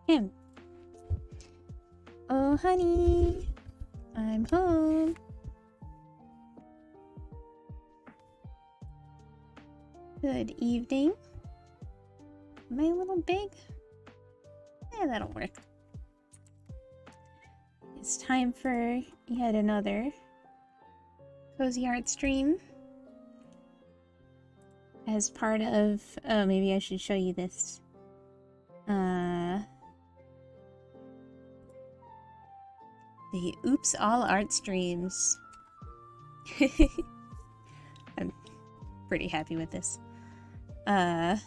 him. Oh, honey, I'm home. Good evening. Am I a little big? Yeah, that'll work. It's time for yet another cozy art stream. As part of... oh, maybe I should show you this. The Oops All Art streams. I'm pretty happy with this. Can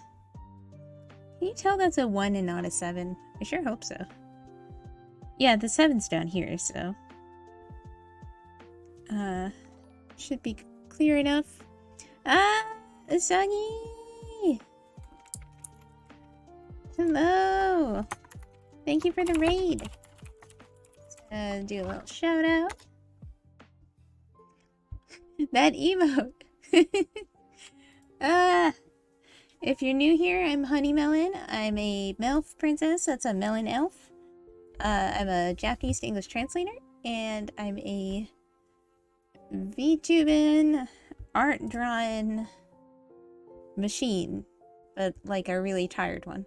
you tell that's a 1 and not a 7? I sure hope so. Yeah, the 7's down here, so... should be clear enough. Ah! Asagi! Hello! Thank you for the raid! Do a little shout out. That emote! If you're new here, I'm Honey Melon. I'm a melf princess, that's a melon elf. I'm a Japanese to English translator, and I'm a VTubing art drawing machine, but like a really tired one.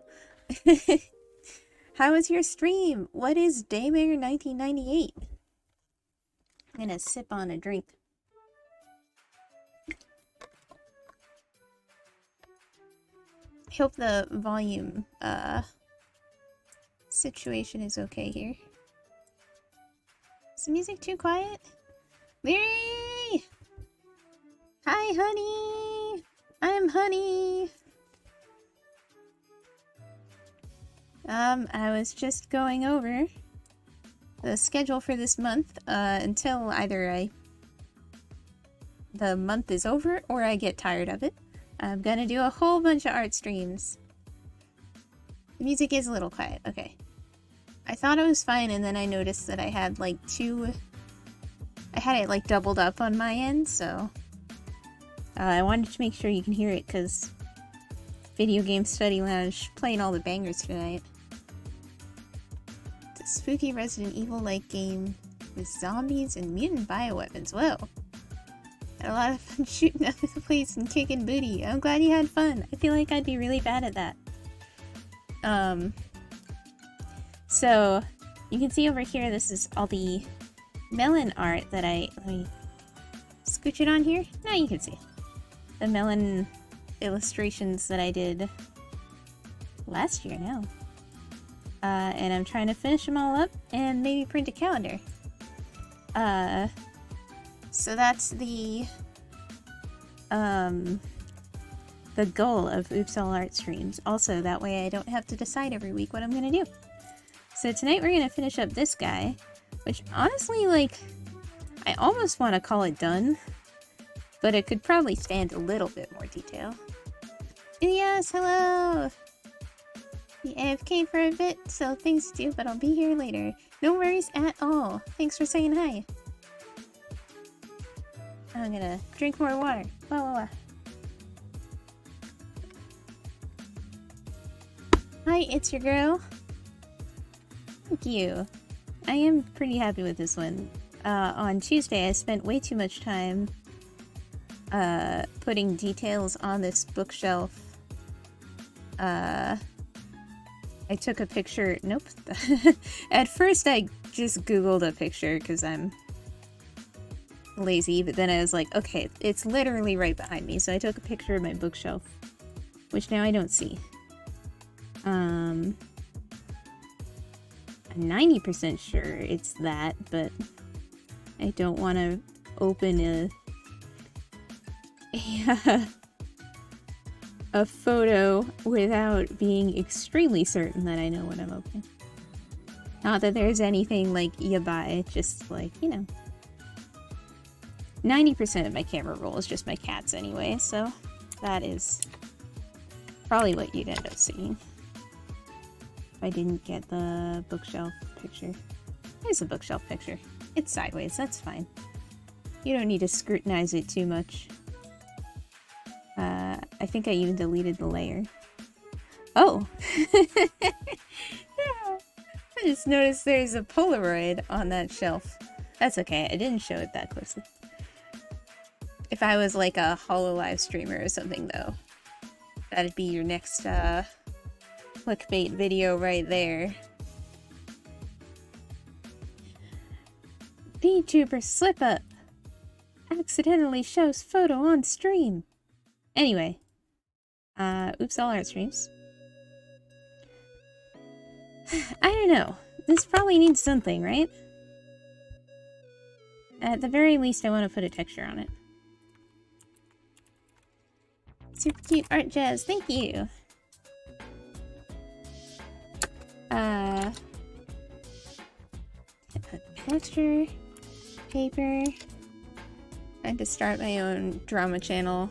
How was your stream? What is Daymare 1998? I'm gonna sip on a drink. I hope the volume situation is okay here. Is the music too quiet? Leary! Hi, honey! I'm Honey! I was just going over the schedule for this month, until either the month is over or I get tired of it. I'm gonna do a whole bunch of art streams. The music is a little quiet, okay. I thought it was fine, and then I noticed that I had like I had it like doubled up on my end, so I wanted to make sure you can hear it, because Video Game Study Lounge playing all the bangers tonight. It's a spooky Resident Evil-like game with zombies and mutant bioweapons. Whoa. Had a lot of fun shooting up the place and kicking booty. I'm glad you had fun. I feel like I'd be really bad at that. So you can see over here, this is all the melon art that let me scooch it on here. Now you can see the melon illustrations that I did last year now. And I'm trying to finish them all up and maybe print a calendar. So that's the goal of Oops All Art streams. Also, that way I don't have to decide every week what I'm gonna do. So tonight we're gonna finish up this guy, which honestly, like, I almost want to call it done, but it could probably stand a little bit more detail. Yes, hello! The AFK for a bit, so things to do, but I'll be here later. No worries at all. Thanks for saying hi. I'm gonna drink more water. Whoa, whoa, whoa. Hi, it's your girl. Thank you. I am pretty happy with this one. On Tuesday, I spent way too much time putting details on this bookshelf. I took a picture. Nope. At first, I just Googled a picture because I'm lazy, but then I was like, okay, it's literally right behind me, so I took a picture of my bookshelf, which now I don't see. I'm 90% sure it's that, but I don't want to open a photo without being extremely certain that I know what I'm opening. Not that there's anything like you buy, just like, you know. 90% of my camera roll is just my cats anyway, so that is probably what you'd end up seeing. If I didn't get the bookshelf picture. Here's a bookshelf picture. It's sideways, that's fine. You don't need to scrutinize it too much. I think I even deleted the layer. Oh! just noticed there's a Polaroid on that shelf. That's okay, I didn't show it that closely. If I was like a HoloLive streamer or something though, that'd be your next clickbait video right there. VTuber slip up! Accidentally shows photo on stream! Anyway. Oops, all art streams. I don't know. This probably needs something, right? At the very least, I want to put a texture on it. Super cute art jazz, thank you! Texture, paper. I had to start my own drama channel.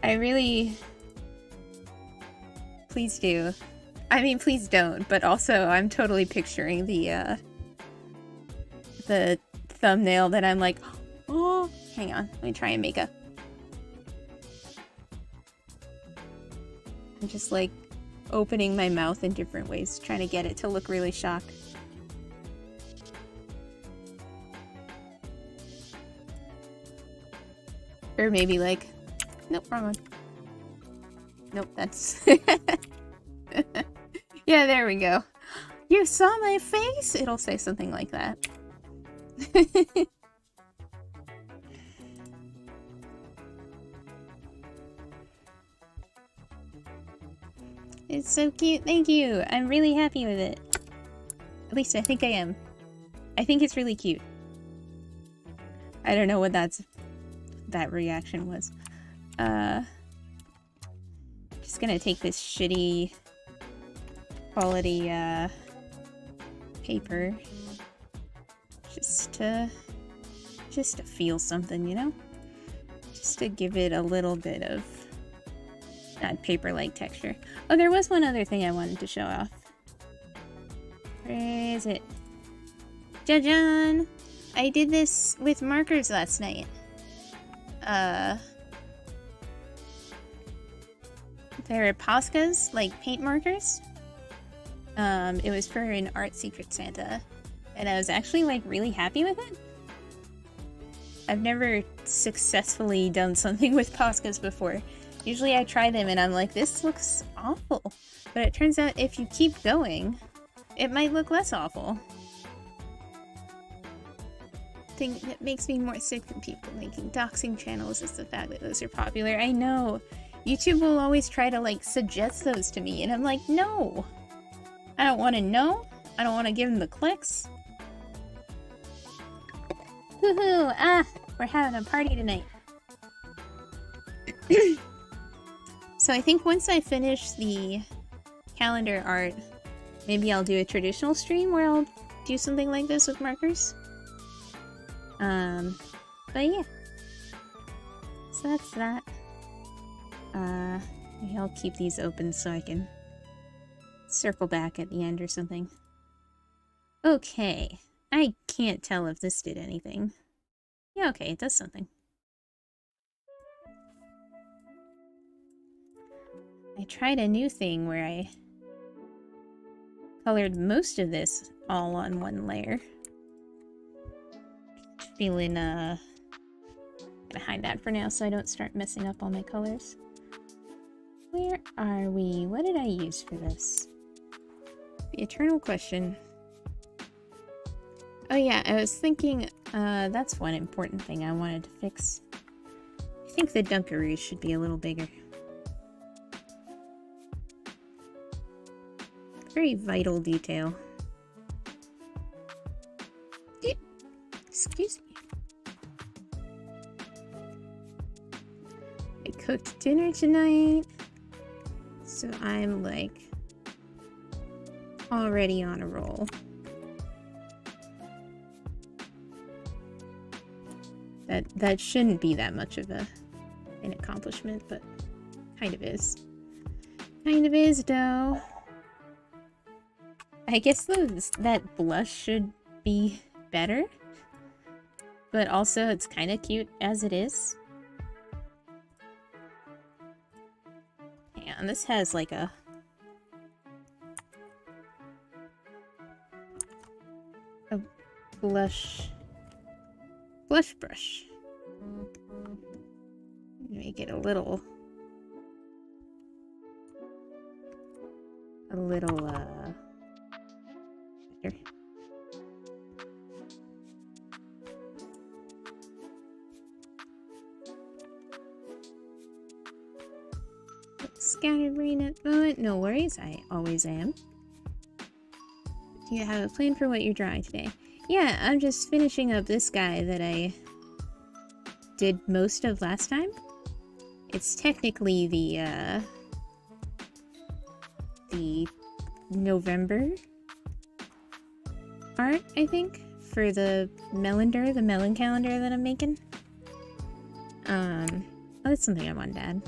I really... Please do. I mean, please don't, but also I'm totally picturing the thumbnail that I'm like, oh, hang on, let me try and make a... I'm just like opening my mouth in different ways, trying to get it to look really shocked. Or maybe like, nope, wrong one. Nope, that's... Yeah, there we go. You saw my face? It'll say something like that. It's so cute, thank you! I'm really happy with it. At least I think I am. I think it's really cute. I don't know what that reaction was. Just gonna take this shitty quality paper just to feel something, you know? Just to give it a little bit of that paper-like texture. Oh, there was one other thing I wanted to show off. Where is it? Jajan! I did this with markers last night. They're Poscas, like paint markers. It was for an art Secret Santa, and I was actually like really happy with it. I've never successfully done something with Poscas before. Usually I try them and I'm like, this looks awful. But it turns out if you keep going, it might look less awful. Thing that makes me more sick than people making doxing channels is the fact that those are popular. I know. YouTube will always try to like suggest those to me and I'm like, no. I don't want to know. I don't want to give them the clicks. Woohoo! Ah! We're having a party tonight. So I think once I finish the calendar art, maybe I'll do a traditional stream where I'll do something like this with markers. But yeah. So that's that. Maybe I'll keep these open so I can circle back at the end or something. Okay. I can't tell if this did anything. Yeah, okay, it does something. I tried a new thing where I colored most of this all on one layer. Feeling, gonna hide that for now so I don't start messing up all my colors. Where are we? What did I use for this? The eternal question. Oh yeah, I was thinking, that's one important thing I wanted to fix. I think the Dunkaroos should be a little bigger. Very vital detail. Excuse me. I cooked dinner tonight, so I'm like already on a roll. That shouldn't be that much of an accomplishment, but kind of is. Kind of is, though. I guess that blush should be better, but also it's kind of cute as it is. And this has like a blush brush. Make it a little better. Scatterbrain at the moment. No worries, I always am. Do you have a plan for what you're drawing today? Yeah, I'm just finishing up this guy that I did most of last time. It's technically the November art, I think, for the melondar, the melon calendar that I'm making. Oh, that's something I wanted to add.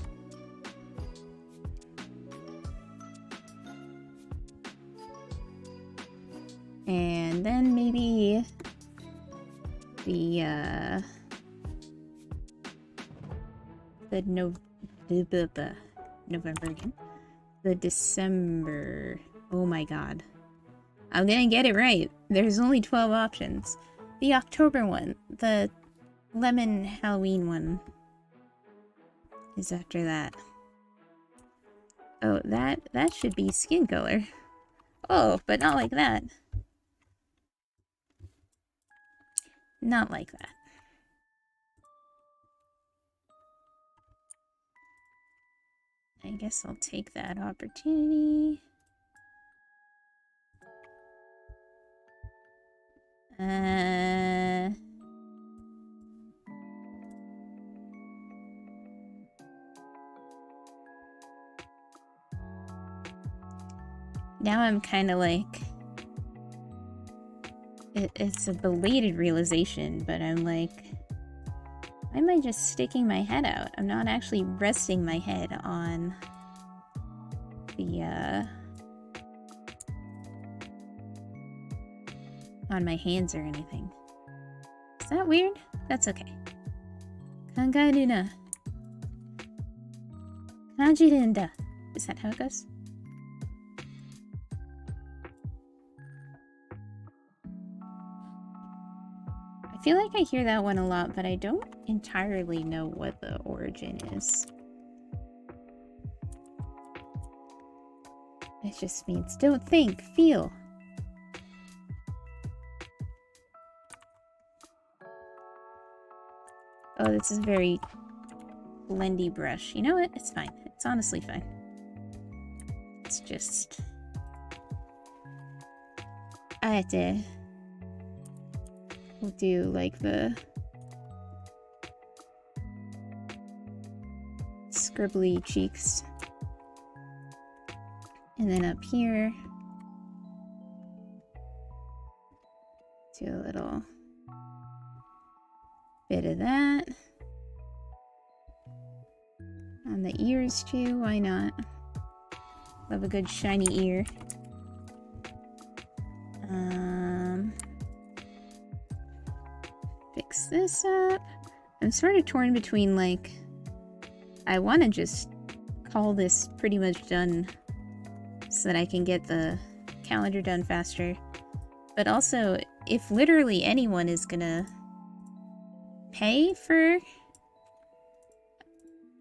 And then maybe the November again. The December. Oh my god. I'm gonna get it right. There's only 12 options. The October one. The lemon Halloween one is after that. Oh, that should be skin color. Oh, but not like that. Not like that. I guess I'll take that opportunity. Now I'm kind of like... It's a belated realization, but I'm like... Why am I just sticking my head out? I'm not actually resting my head on the, on my hands or anything. Is that weird? That's okay. Kangairuna. Kanjirunda. Is that how it goes? I feel like I hear that one a lot, but I don't entirely know what the origin is. It just means don't think, feel. Oh, this is a very blendy brush. You know what? It's fine. It's honestly fine. It's just... I had to... We'll do like the scribbly cheeks. And then up here, do a little bit of that. On the ears too, why not? Love a good shiny ear. Fix this up. I'm sort of torn between, like, I want to just call this pretty much done so that I can get the calendar done faster. But also, if literally anyone is gonna pay for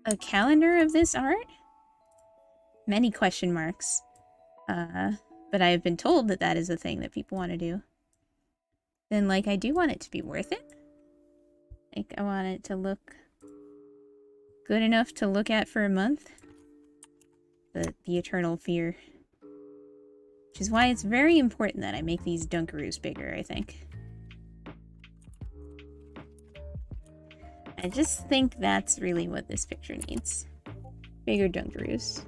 a calendar of this art, many question marks. But I have been told that that is a thing that people want to do. Then, like, I do want it to be worth it. Like, I want it to look good enough to look at for a month. The eternal fear. Which is why it's very important that I make these Dunkaroos bigger, I think. I just think that's really what this picture needs. Bigger Dunkaroos.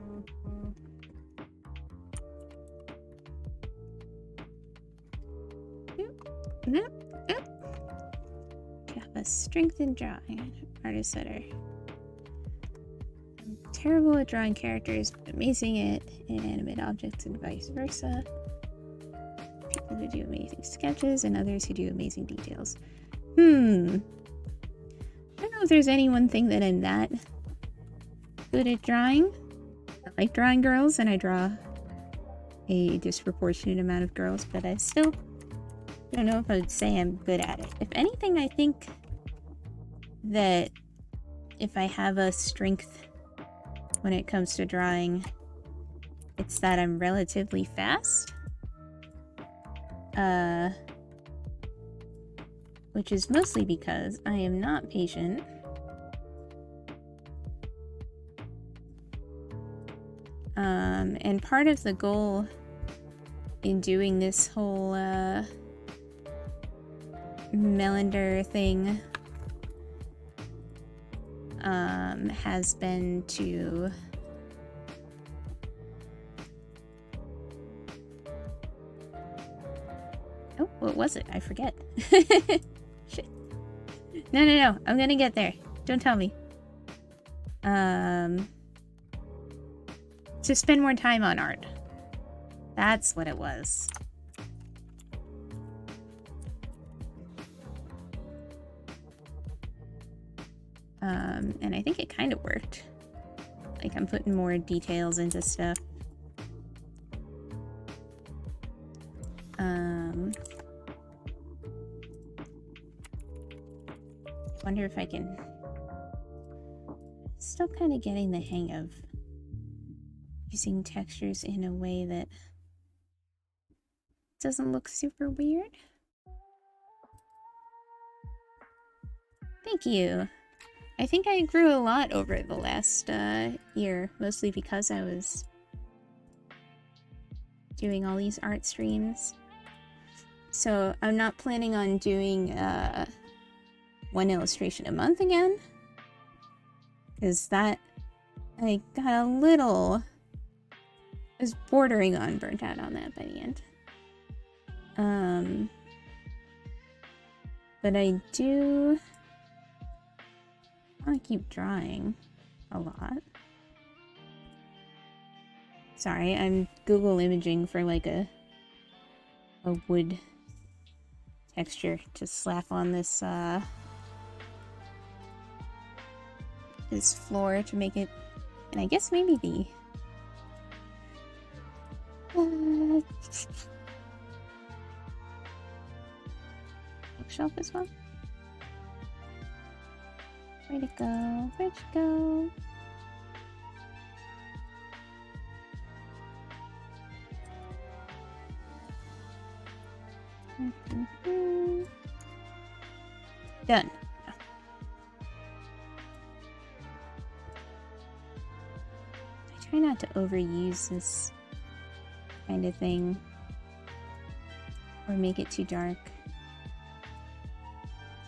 Yep. Have a strength in drawing. Artist setter. I'm terrible at drawing characters, but amazing at inanimate objects and vice versa. People who do amazing sketches and others who do amazing details. I don't know if there's any one thing that I'm that good at drawing. I like drawing girls, and I draw a disproportionate amount of girls, but I still don't know if I would say I'm good at it. If anything, I think that if I have a strength when it comes to drawing, it's that I'm relatively fast. Which is mostly because I am not patient. And part of the goal in doing this whole melondar thing has been to oh, what was it? I forget. Shit. No. I'm gonna get there. Don't tell me. To spend more time on art. That's what it was. And I think it kind of worked. Like, I'm putting more details into stuff. Wonder if I can... Still kind of getting the hang of using textures in a way that doesn't look super weird. Thank you. I think I grew a lot over the last year, mostly because I was doing all these art streams. So I'm not planning on doing one illustration a month again, because that I got a little... I was bordering on burnt out on that by the end. But I do want to keep drawing a lot. Sorry, I'm Google imaging for like a wood texture to slap on this this floor to make it, and I guess maybe the bookshelf as well. Where'd it go? Where'd it go? Done. I try not to overuse this kind of thing or make it too dark.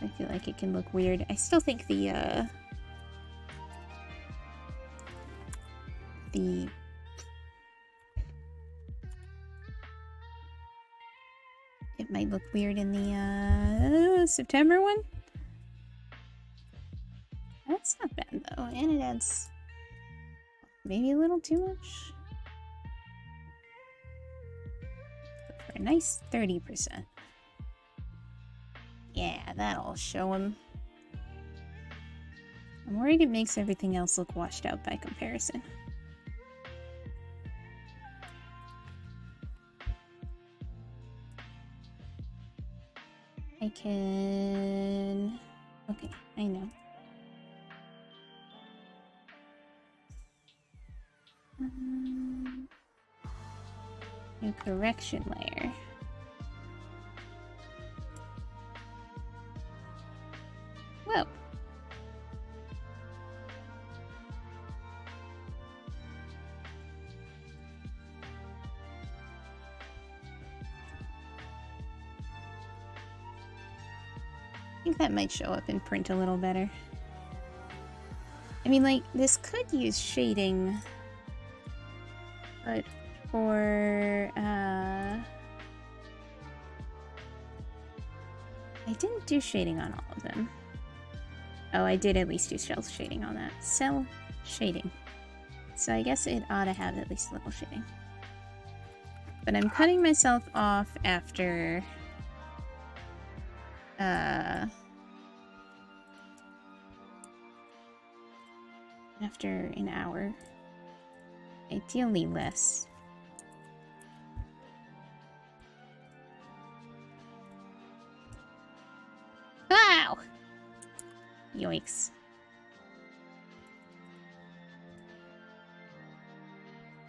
I feel like it can look weird. I still think the it might look weird in the September one. That's not bad though, and it adds maybe a little too much. But for a nice 30%. Yeah, that'll show him. I'm worried it makes everything else look washed out by comparison. I can... Okay, I know. New correction layer. Whoa. I think that might show up in print a little better. I mean, like, this could use shading, but for, I didn't do shading on all of them. Oh, I did at least do cell shading on that. Cell shading. So I guess it ought to have at least a little shading. But I'm cutting myself off after... after an hour. Ideally less. Ow. Yoinks.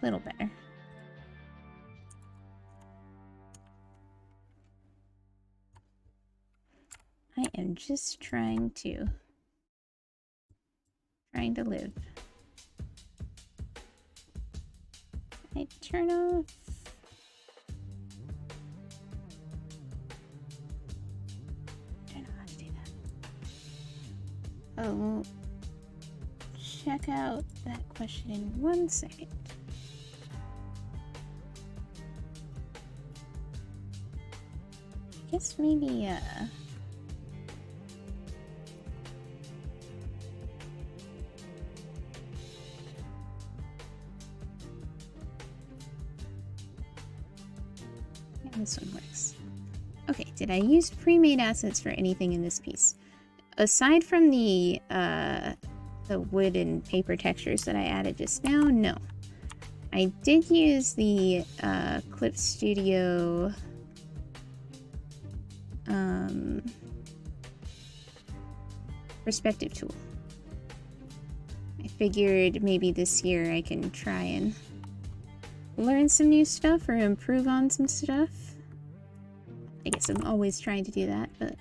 Little better. I am just trying to live. I turn off. I don't know how to do that. Oh, check out that question in 1 second. I guess maybe, yeah, this one works. Okay, did I use pre-made assets for anything in this piece? Aside from the wood and paper textures that I added just now, no. I did use the Clip Studio perspective tool. I figured maybe this year I can try and learn some new stuff or improve on some stuff. I guess I'm always trying to do that, but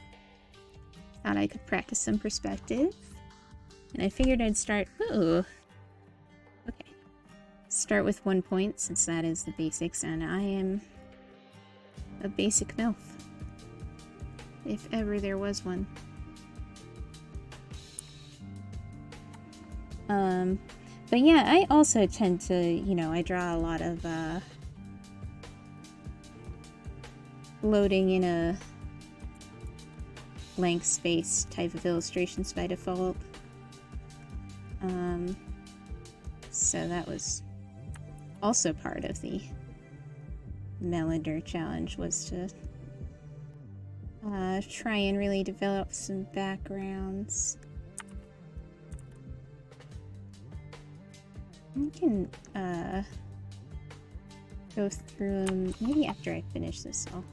thought I could practice some perspective. And I figured I'd start, ooh, okay. Start with 1 point since that is the basics, and I am a basic melf. If ever there was one. But yeah, I also tend to, you know, I draw a lot of, loading in a blank space type of illustrations by default. So that was also part of the melondar challenge, was to try and really develop some backgrounds. I can go through them. Maybe after I finish this, I'll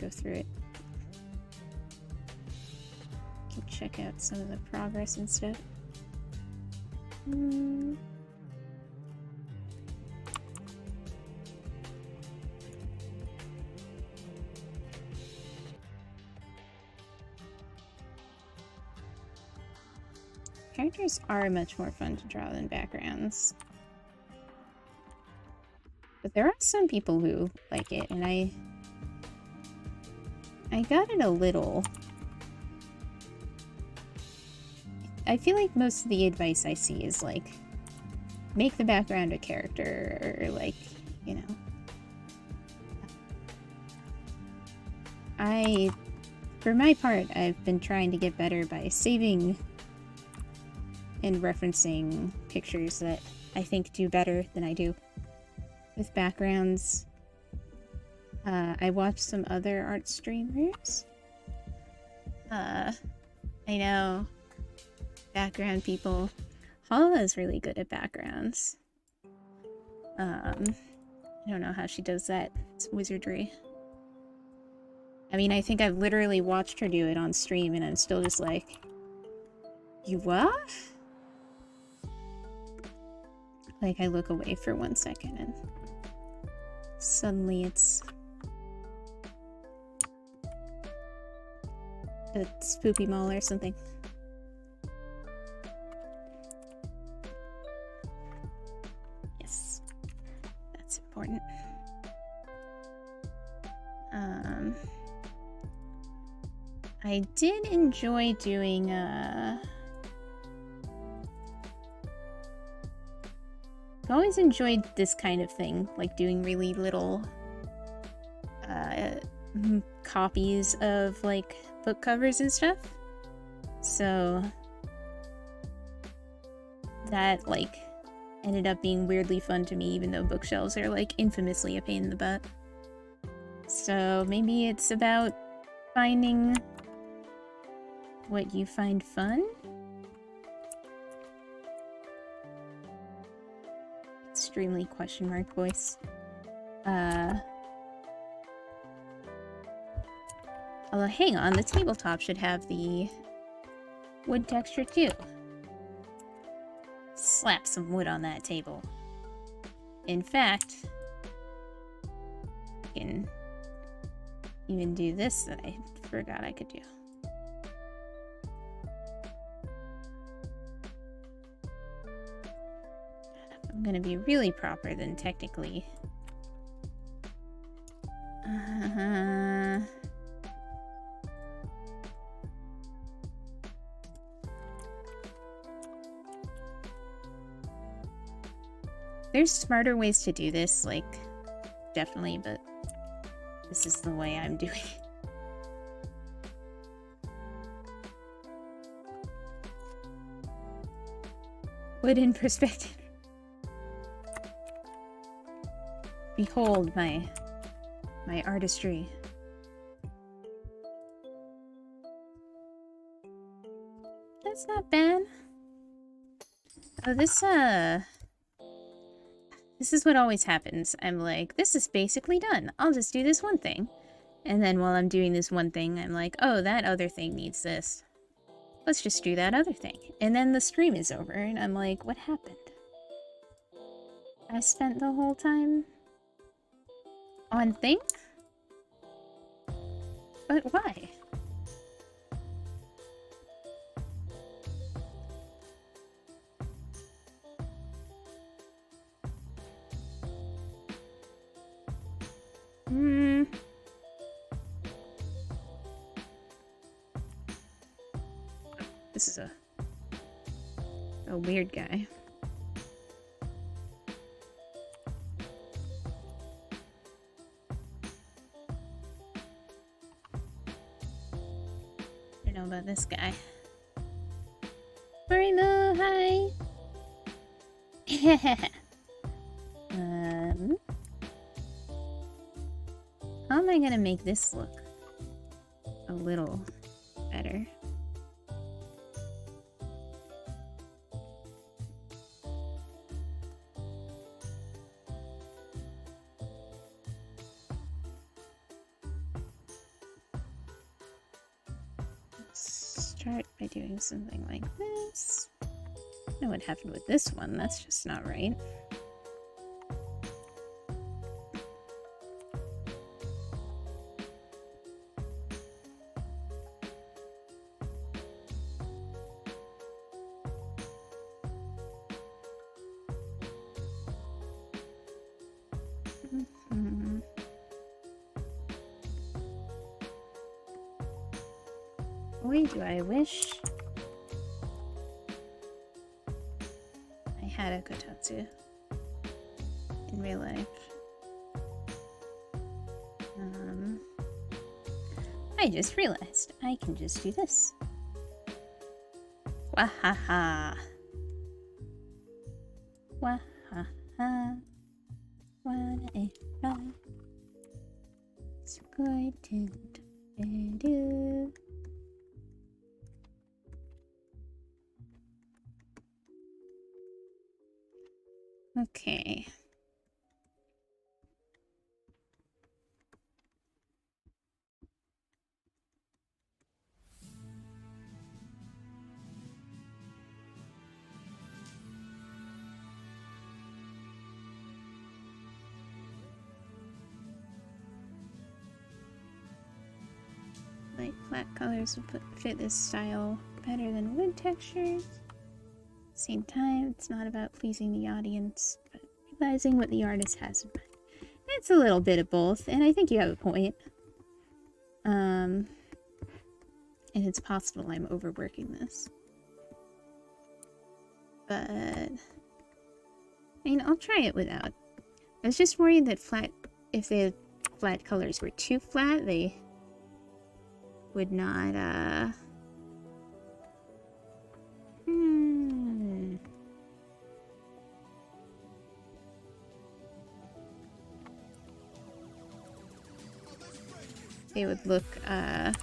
go through it. Can check out some of the progress and stuff. Characters are much more fun to draw than backgrounds. But there are some people who like it, and I got it a little. I feel like most of the advice I see is like, make the background a character, or like, you know. For my part, I've been trying to get better by saving and referencing pictures that I think do better than I do with backgrounds. I watched some other art streamers. I know background people. Hala is really good at backgrounds. I don't know how she does that. It's wizardry. I mean, I think I've literally watched her do it on stream and I'm still just like, you what? Like, I look away for 1 second and suddenly it's a spoopy mall or something. Yes, that's important. I did enjoy doing I've always enjoyed this kind of thing, like doing really little copies of like book covers and stuff. So that like ended up being weirdly fun to me, even though bookshelves are like infamously a pain in the butt. So maybe it's about finding what you find fun. Extremely question mark voice. Although, hang on, the tabletop should have the wood texture too. Slap some wood on that table. In fact, I can even do this that I forgot I could do. If I'm gonna be really proper, then technically. There's smarter ways to do this, like, definitely, but this is the way I'm doing it. Wood in perspective. Behold my artistry. That's not bad. Oh, this is what always happens. I'm like, this is basically done. I'll just do this one thing. And then while I'm doing this one thing, I'm like, oh, that other thing needs this. Let's just do that other thing. And then the stream is over, and I'm like, what happened? I spent the whole time on things? But why? This is a weird guy. I don't know about this guy. Marimo, hi! How am I gonna make this look a little better? Start by doing something like this. I don't know what happened with this one, that's just not right. Boy, do I wish I had a kotatsu in real life. I just realized I can just do this. Wahaha. Wahaha. Whatever. It's going to do. Okay. Light flat colors will fit this style better than wood textures. Same time, it's not about pleasing the audience, but realizing what the artist has in mind. It's a little bit of both, and I think you have a point. And it's possible I'm overworking this. But, I mean, I'll try it without. I was just worried that if the flat colors were too flat, they would not, they would look, I'm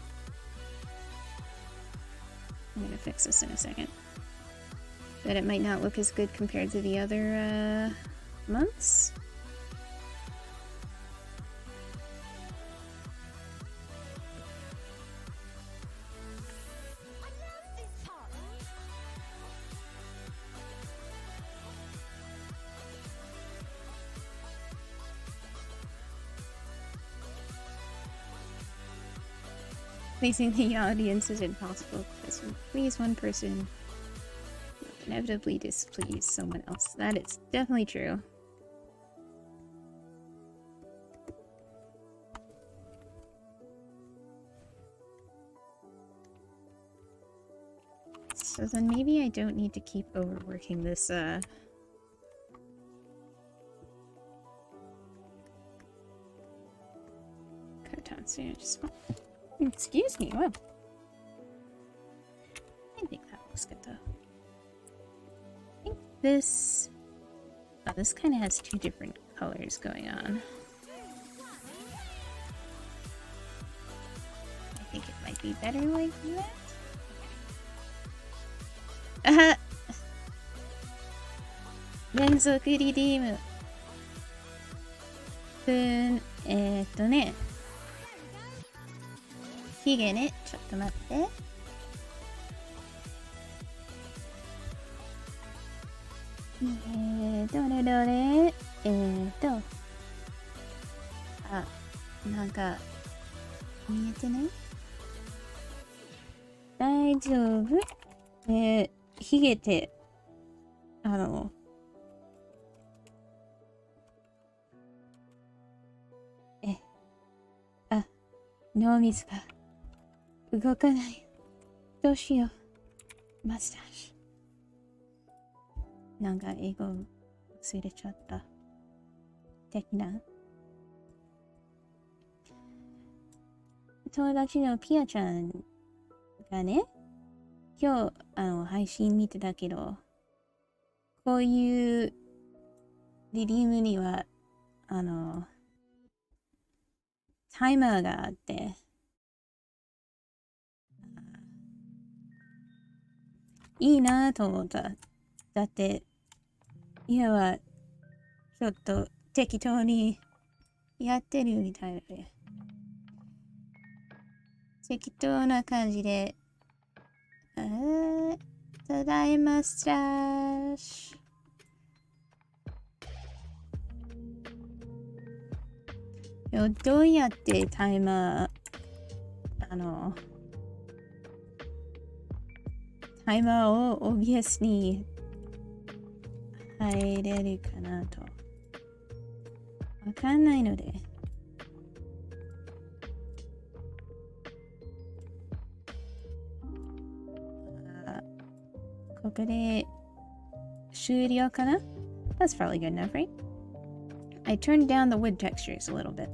gonna fix this in a second. That it might not look as good compared to the other, months. Pleasing the audience is impossible because you please one person, you inevitably displease someone else. That is definitely true. So then maybe I don't need to keep overworking this, Kotan sandwich. Excuse me, wow. I think that looks good though. I think this... Oh, this kind of has two different colors going on. I think it might be better like that. Aha! 連続リディーム。ね。ヒゲね。ちょっと待って。どれどれ。あ、なんか、見えてね。大丈夫？ヒゲって、脳みそが動かない。どうしよう。マスターシュ。なんか英語忘れちゃった。的な。友達のピアちゃんがね、今日、配信見てたけど、こういうリディームには、タイマーがあって、いいなぁと思った。だって、今は、ちょっと適当にやってるみたいで、適当な感じで、ただいまスタッシュ。どうやってタイマー、タイマーをオビアスに入れるかなと。わかんないので。ここで終了かな? That's probably good enough, right? I turned down the wood textures a little bit.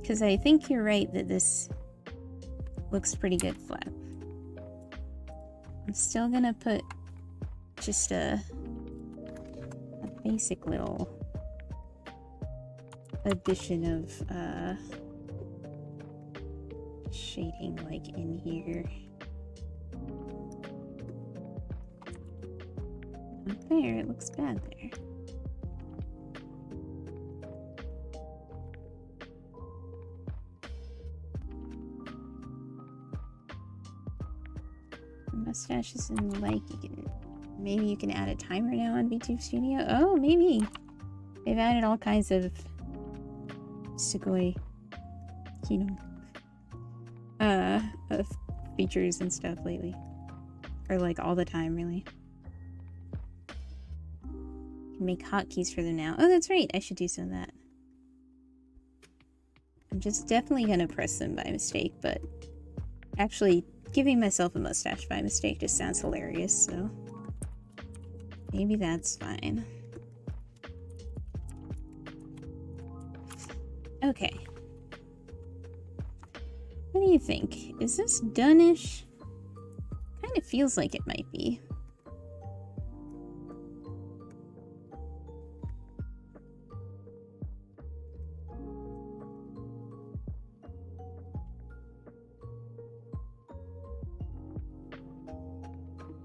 Because I think you're right that this looks pretty good flat. I'm still gonna put just a basic little addition of shading like in here. Not there, it looks bad there. Mustaches and the like, you can maybe you can add a timer now on VTube Studio. Oh, maybe they've added all kinds of sugoi, of features and stuff lately, or like all the time, really. You can make hotkeys for them now. Oh, that's right. I should do some of that. I'm just definitely gonna press them by mistake, but actually giving myself a mustache by mistake just sounds hilarious, so maybe that's fine. Okay. What do you think? Is this done-ish? Kind of feels like it might be.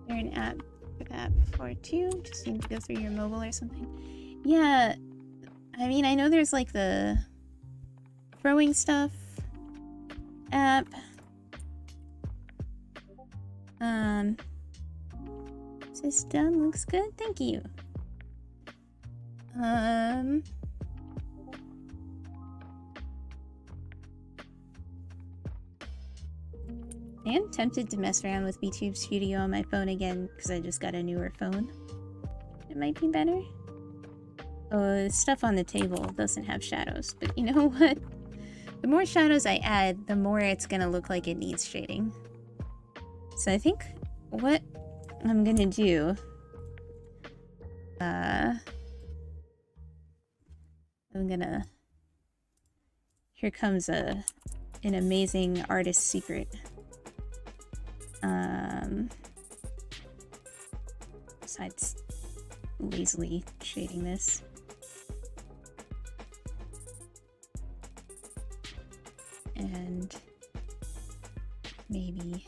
There an app for that before too? Just need to go through your mobile or something. Yeah, I mean, I know there's like the throwing stuff app. Is this done? Looks good. Thank you. I am tempted to mess around with VTube Studio on my phone again because I just got a newer phone. It might be better. Oh, the stuff on the table doesn't have shadows, but you know what? The more shadows I add, the more it's gonna look like it needs shading. So I think what I'm gonna do, I'm gonna, here comes an amazing artist secret. Besides lazily shading this. And maybe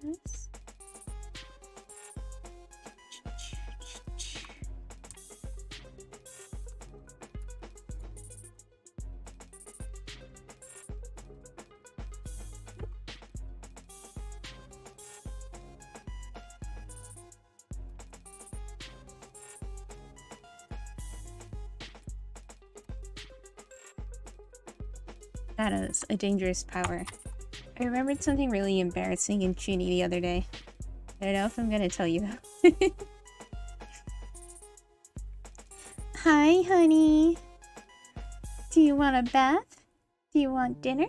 this. That is a dangerous power. I remembered something really embarrassing and Chuni the other day. I don't know if I'm gonna tell you though. Hi, honey. Do you want a bath? Do you want dinner?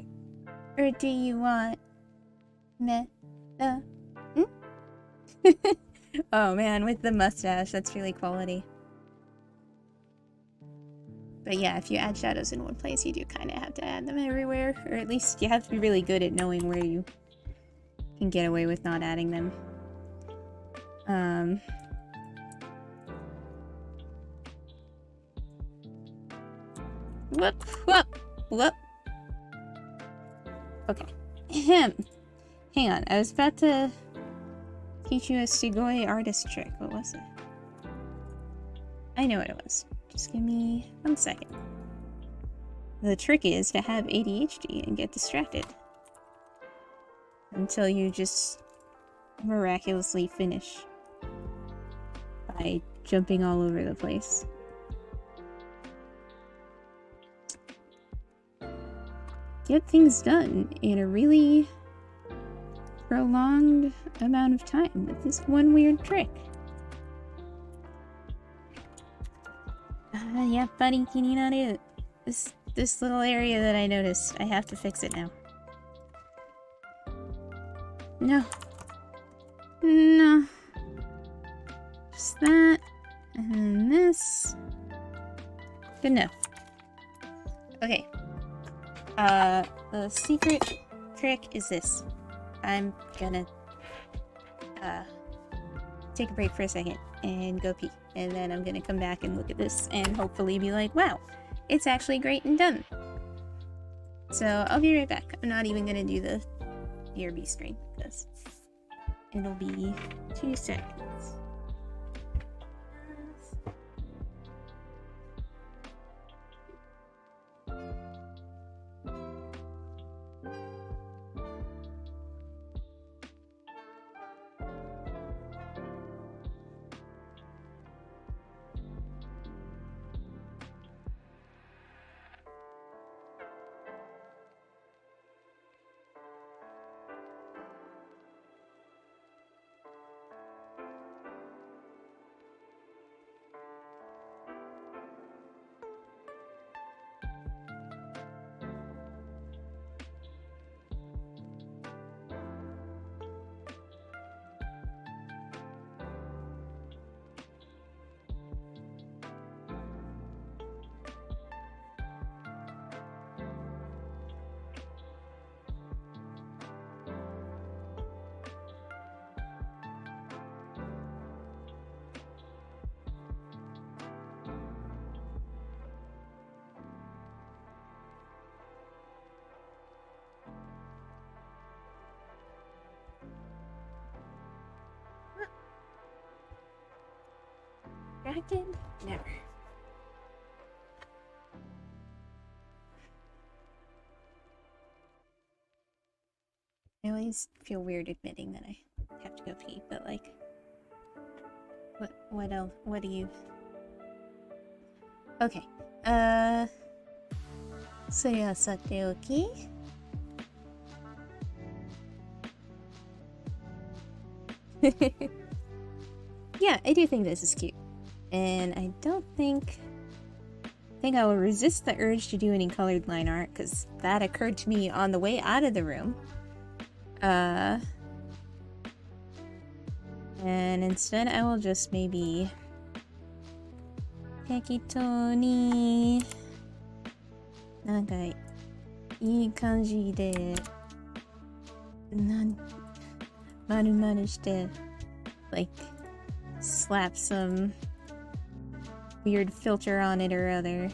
Or do you want Oh man, with the mustache, that's really quality. But yeah, if you add shadows in one place, you do kind of have to add them everywhere. Or at least you have to be really good at knowing where you can get away with not adding them. Whoop, whoop, whoop. Okay. Hang on, I was about to teach you a Sugoi artist trick. What was it? I know what it was. Just give me 1 second. The trick is to have ADHD and get distracted. Until you just miraculously finish. By jumping all over the place. Get things done in a really prolonged amount of time with this one weird trick. Yeah, buddy, kininaru. This little area that I noticed, I have to fix it now. No. No. Just that. And then this. Good enough. Okay. The secret trick is this. I'm gonna, take a break for a second and go pee. And then I'm gonna come back and look at this and hopefully be like, wow, it's actually great and done. So I'll be right back. I'm not even gonna do the DRB screen because it'll be 2 seconds. Distracted? Never. I always feel weird admitting that I have to go pee, but like, what else? What do you? Okay. それはさておき。Yeah, I do think this is cute. And I don't think I will resist the urge to do any colored line art, because that occurred to me on the way out of the room. And instead I will just maybe 適当になんかいい感じで丸々して like slap some weird filter on it or other.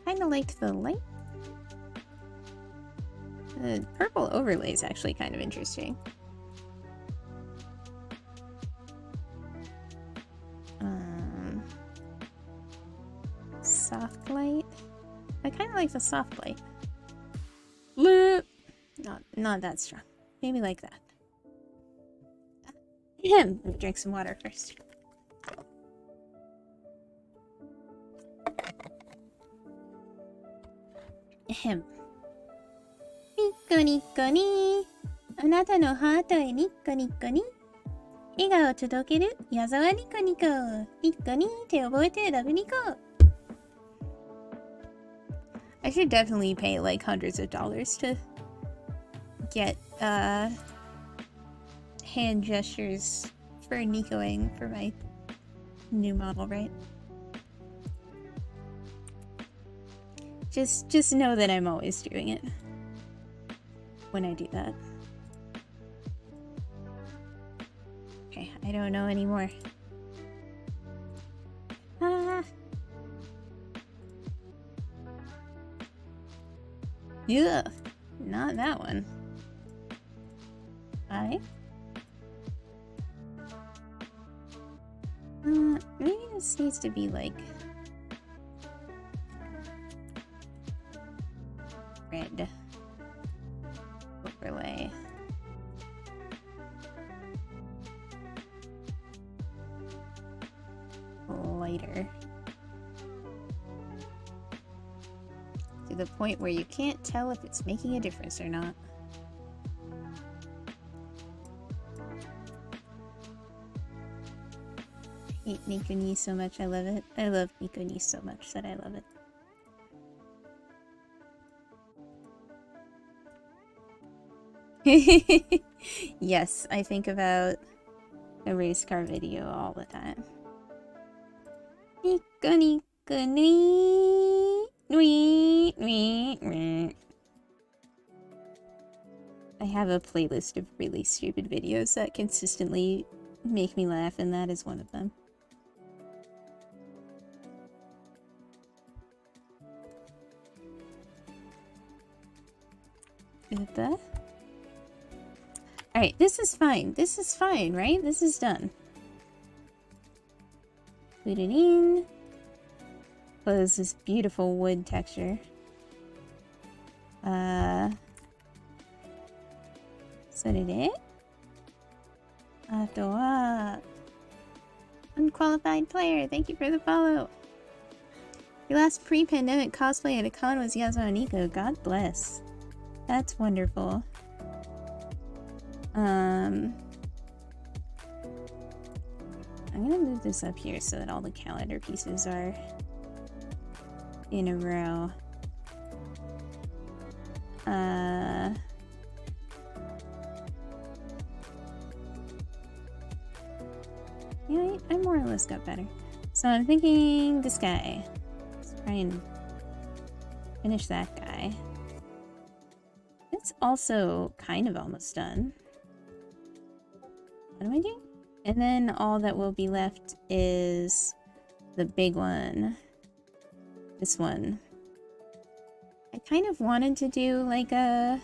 Kinda liked the light. The purple overlay is actually kind of interesting. Soft light. I kind of like the soft light. Not that strong. Maybe like that. Let me drink some water first. Ahem. ニッコニッコにあなたのハートへニッコニッコに笑顔を届ける矢沢ニコニコニッコに手を覚えてラブニコ I should definitely pay like hundreds of dollars to get hand gestures for Nicoing for my new model, right? Just know that I'm always doing it when I do that. Okay, I don't know anymore. Yeah, not that one. Maybe this needs to be like red overlay. Lighter. To the point where you can't tell if it's making a difference or not. I hate Nikoni so much, I love it. I love Nikoni so much that I love it. Yes, I think about a race car video all the time. Nikoni. I have a playlist of really stupid videos that consistently make me laugh, and that is one of them. Alright, this is fine. This is fine, right? This is done. Put it in. Close this beautiful wood texture. それであとは Unqualified player, thank you for the follow. Your last pre-pandemic cosplay at a con was Yasuo Nico. God bless. That's wonderful. I'm gonna move this up here so that all the calendar pieces are in a row. Yeah, I more or less got better. So I'm thinking this guy. Let's try and finish that guy. It's also kind of almost done. What am I doing? And then all that will be left is the big one. This one. I kind of wanted to do like a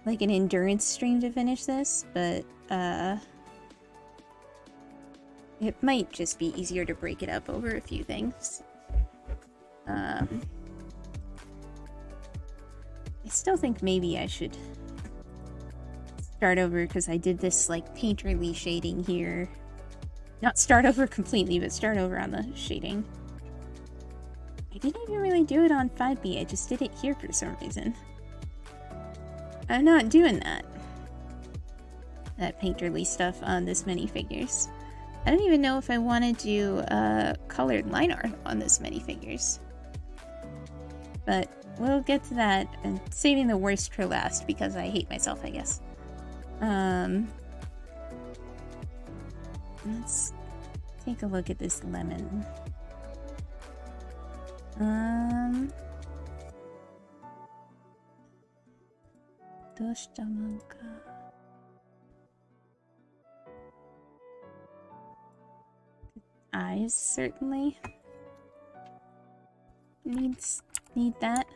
like an endurance stream to finish this, but it might just be easier to break it up over a few things. I still think maybe I should start over because I did this like painterly shading here. Not start over completely, but start over on the shading. I didn't even really do it on 5B, I just did it here for some reason. I'm not doing that painterly stuff on this many figures. I don't even know if I want to do colored line art on this many figures. But we'll get to that, and saving the worst for last because I hate myself, I guess. Let's take a look at this lemon. Eyes certainly need that.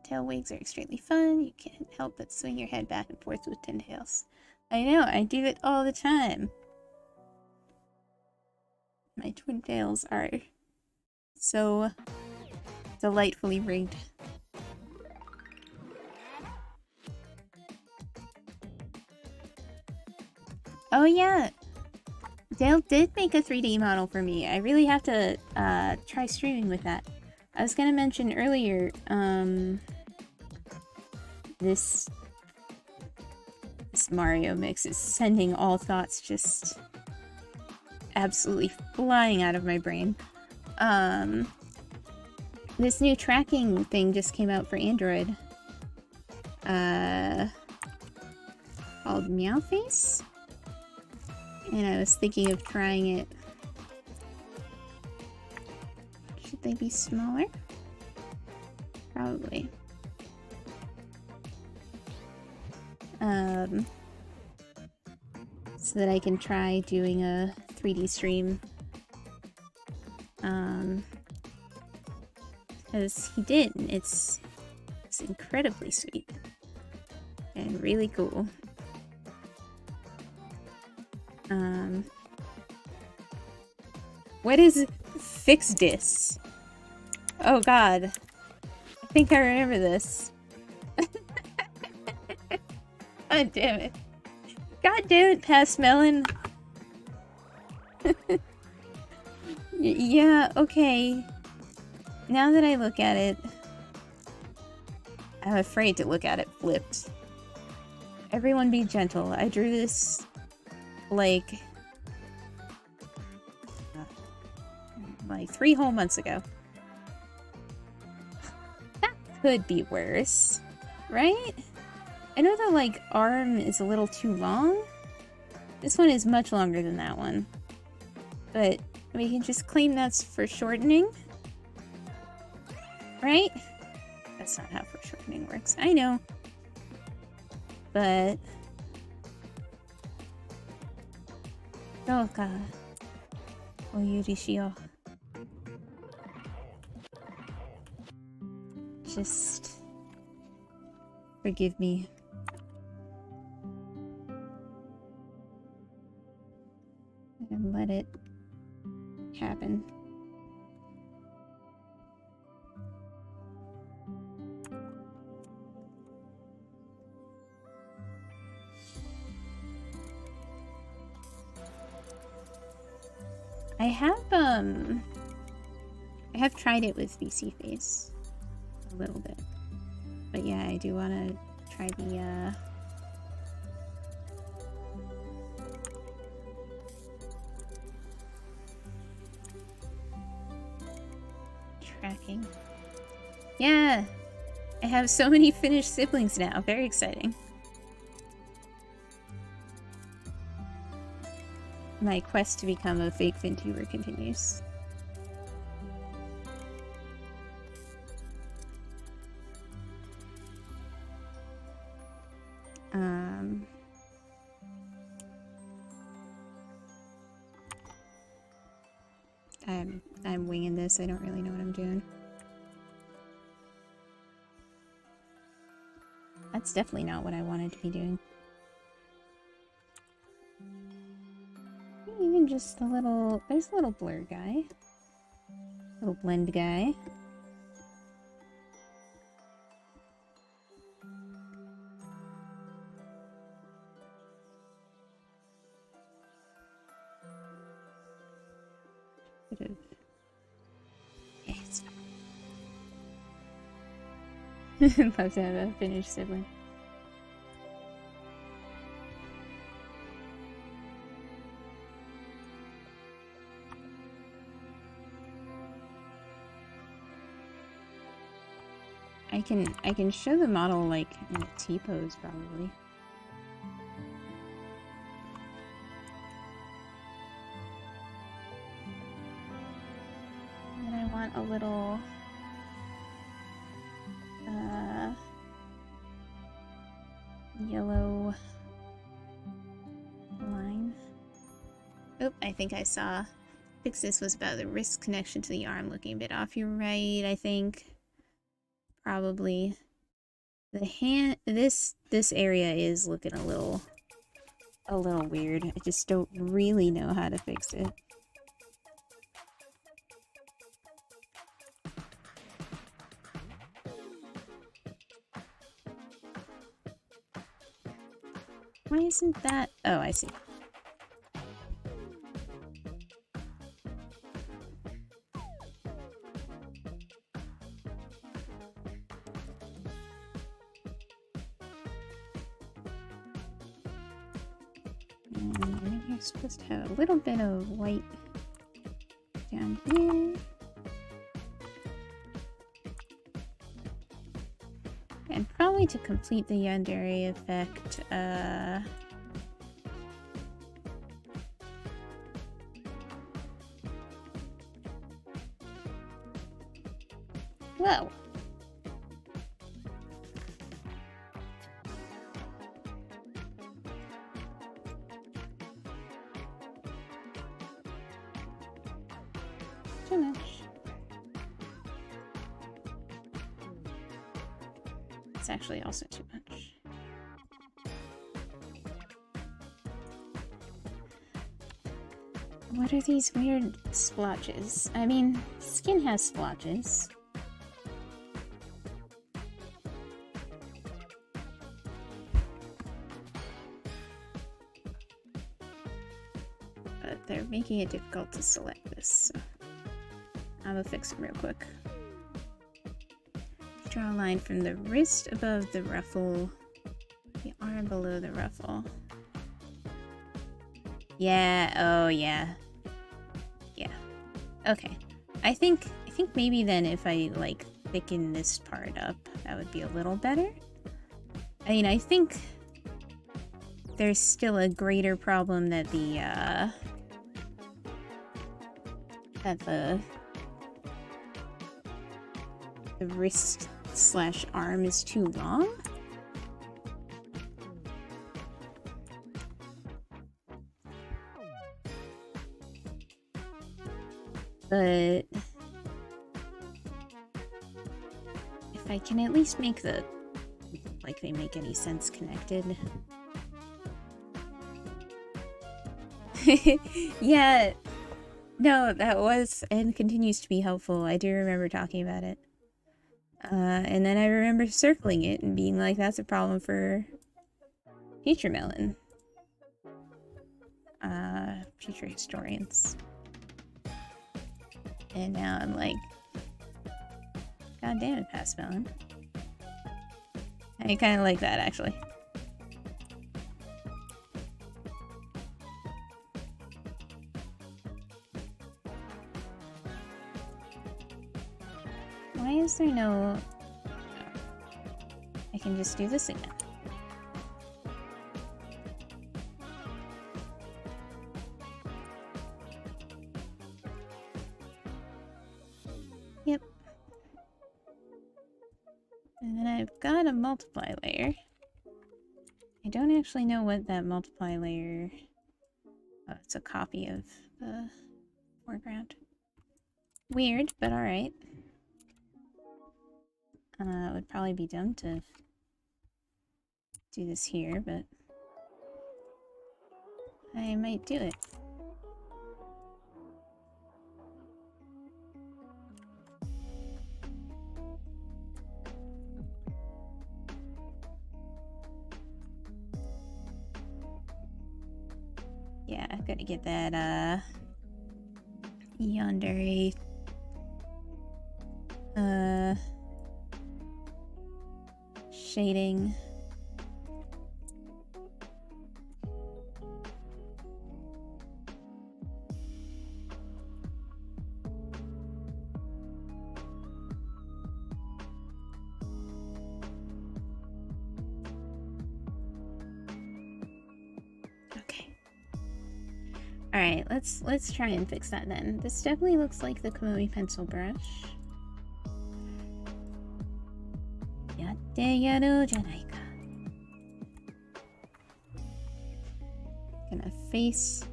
Tail wigs are extremely fun. You can't help but swing your head back and forth with tin tails. I know, I do it all the time. My twin tails are so delightfully rigged. Oh yeah, Dale did make a 3D model for me. I really have to try streaming with that. I was gonna mention earlier, this Mario mix is sending all thoughts just absolutely flying out of my brain. This new tracking thing just came out for Android. Called Meowface? And I was thinking of trying it. Should they be smaller? Probably. So that I can try doing a 3D stream. Because he did, and it's incredibly sweet. And really cool. What is Fix Dis? Oh god. I think I remember this. God damn it. God damn it, Past Melon. Yeah, okay. Now that I look at it, I'm afraid to look at it flipped. Everyone be gentle. I drew this like 3 whole months ago. That could be worse, right? I know the like arm is a little too long. This one is much longer than that one. But we can just claim that's for shortening. Right? That's not how foreshortening works. I know. But oh god. Oh, Yurishio. Just forgive me. And let it happen. I have tried it with VC Face a little bit. But yeah, I do want to try the tracking. Yeah! I have so many finished siblings now. Very exciting. My quest to become a fake VTuber continues. I'm winging this. I don't really know what I'm doing. That's definitely not what I wanted to be doing. Even just a little... There's a little blur guy. Little blend guy. bit of... Yeah, it's fine. Love to have a Finnish sibling. I can show the model like in a T-pose probably. And I want a little yellow line. Oh, I think I saw fix this was about the wrist connection to the arm looking a bit off. You're right, I think. Probably the hand, this area is looking a little weird. I just don't really know how to fix it. Why isn't that? Oh, I see. You're supposed to have a little bit of white down here. And probably to complete the yandere effect, whoa! Too much. It's actually also too much. What are these weird splotches? I mean, skin has splotches. But they're making it difficult to select this, so I'm gonna fix them real quick. Draw a line from the wrist above the ruffle, the arm below the ruffle. Yeah, oh yeah. Yeah. Okay. I think maybe then if I like thicken this part up, that would be a little better. I mean, I think there's still a greater problem that the wrist slash arm is too long. But if I can at least make the, like they make any sense connected. Yeah, no, that was and continues to be helpful. I do remember talking about it. And then I remember circling it and being like, that's a problem for future Melon. Future historians. And now I'm like, god damn it, past Melon. I kind of like that, actually. Why is there no... I can just do this again. Yep. And then I've got a multiply layer. I don't actually know what that multiply layer... Oh, it's a copy of the foreground. Weird, but alright. It would probably be dumb to do this here, but I might do it. Yeah, I've got to get that Yandere. Shading. Alright, let's try and fix that then. This definitely looks like the Komoe pencil brush. Yatte yaru janai ka. Gonna face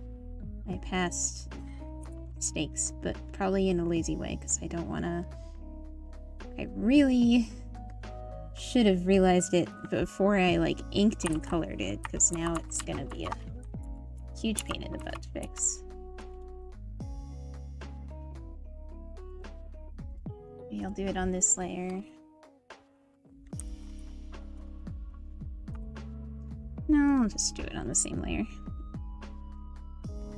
my past mistakes, but probably in a lazy way because I don't wanna. I really should have realized it before I like inked and colored it, because now it's gonna be a huge pain in the butt to fix. Maybe I'll do it on this layer. No, I'll just do it on the same layer.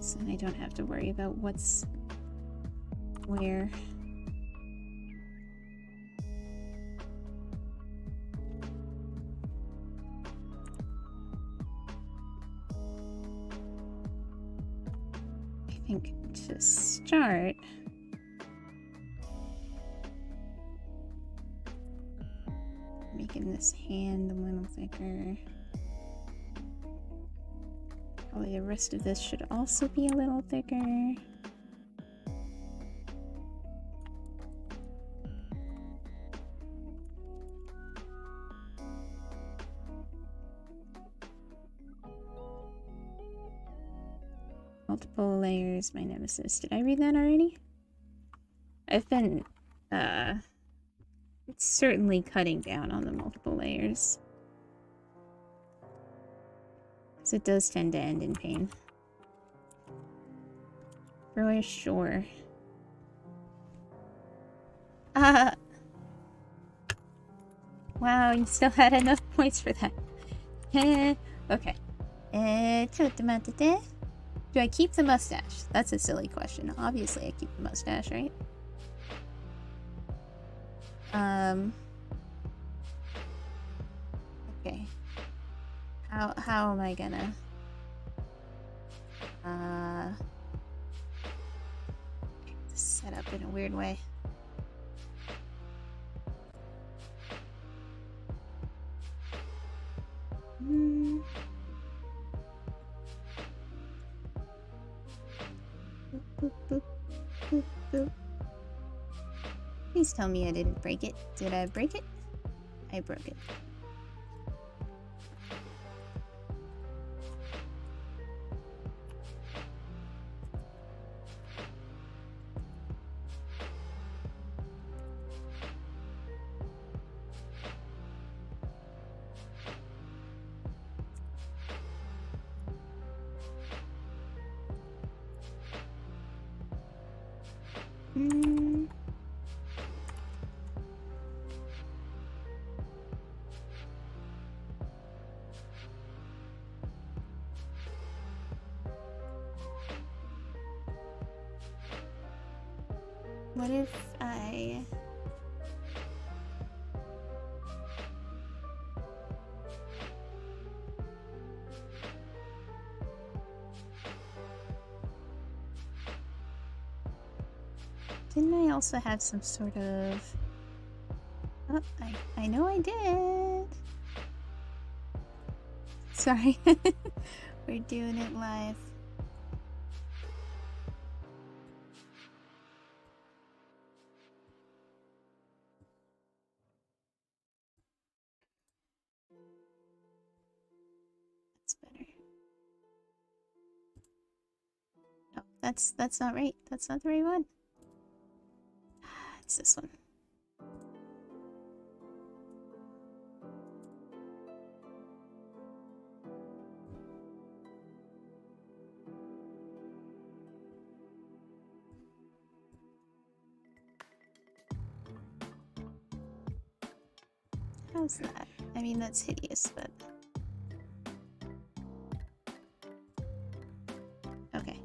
So I don't have to worry about what's where. I think to start, making this hand a little thicker. Probably the rest of this should also be a little thicker. Multiple layers, my nemesis. Did I read that already? I've been, certainly cutting down on the multiple layers. Because it does tend to end in pain. For sure. Wow, you still had enough points for that. Okay. ちょっと待ってて. Do I keep the mustache? That's a silly question. Obviously I keep the mustache, right? Okay. How am I gonna set up in a weird way? Boop, boop, boop, boop. Please tell me I didn't break it. Did I break it? I broke it. What if I... Didn't I also have some sort of... Oh, I know I did. Sorry. We're doing it live. That's not right. That's not the right one. It's this one. How's that? I mean, that's hideous, but... Okay.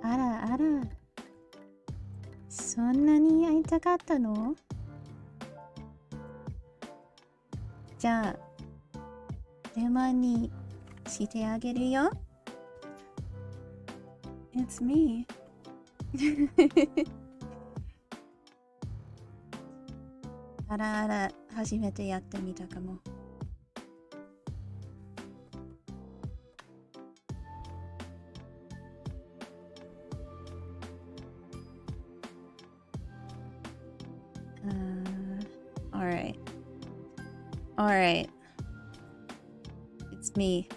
あらあら。そんなに会いたかったの？じゃあ、レモンにしてあげるよ。It's me. あらあら、初めてやってみたかも。Alright. Alright. It's me.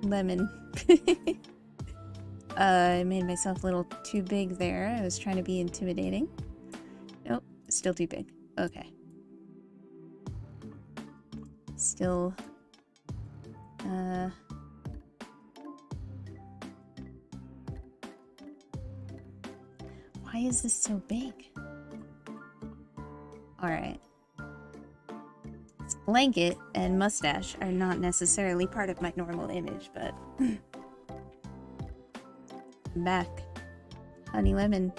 Lemon. I made myself a little too big there. I was trying to be intimidating. Nope, still too big. Okay. Still... Why is this so big? Alright. Blanket and mustache are not necessarily part of my normal image, but... I'm back. Honey Lemon.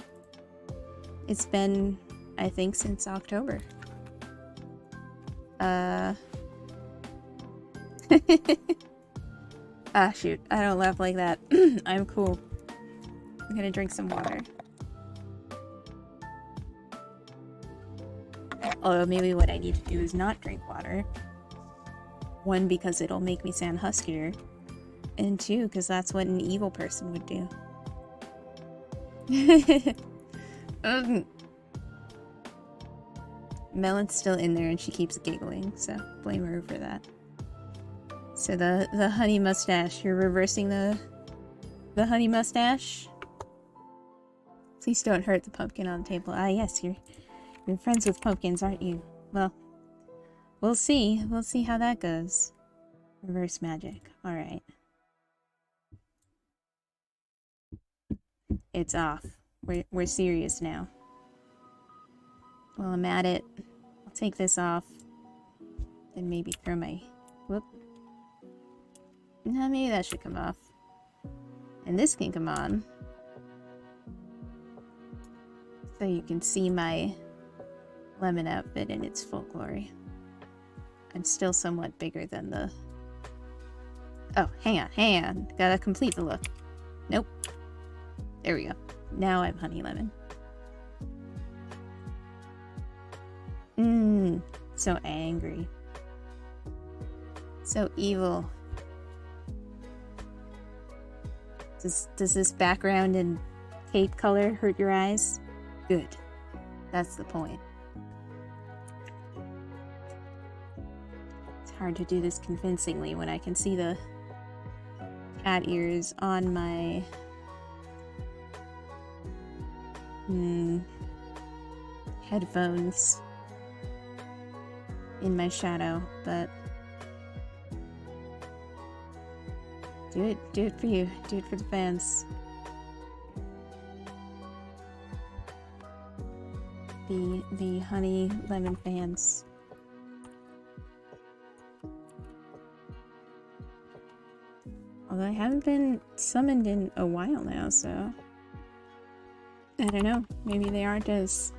It's been, I think, since October. Ah, shoot. I don't laugh like that. I'm cool. I'm gonna drink some water. Although maybe what I need to do is not drink water. One, because it'll make me sound huskier. And two, because that's what an evil person would do. Melon's still in there and she keeps giggling, so blame her for that. So the honey mustache, you're reversing the honey mustache? Please don't hurt the pumpkin on the table. Ah yes, you're friends with pumpkins, aren't you? Well, we'll see. We'll see how that goes. Reverse magic. Alright. It's off. We're serious now. Well, I'm at it. I'll take this off. Then maybe throw my... Whoop. No, maybe that should come off. And this can come on. So you can see my lemon outfit in its full glory. I'm still somewhat bigger than the... Oh, hang on. Gotta complete the look. Nope. There we go. Now I'm Honey Lemon. So angry. So evil. Does this background and cape color hurt your eyes? Good. That's the point. It's hard to do this convincingly when I can see the cat ears on my headphones in my shadow, but do it for you. Do it for the fans. The Honey Lemon fans. Although I haven't been summoned in a while now, so I don't know. Maybe they aren't as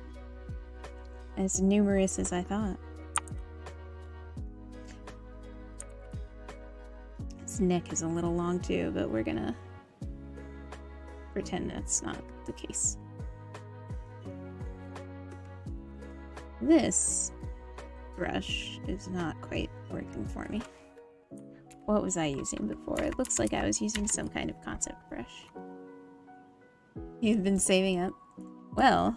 numerous as I thought. His neck is a little long too, but we're gonna pretend that's not the case. This brush is not quite working for me. What was I using before? It looks like I was using some kind of concept brush. You've been saving up? Well,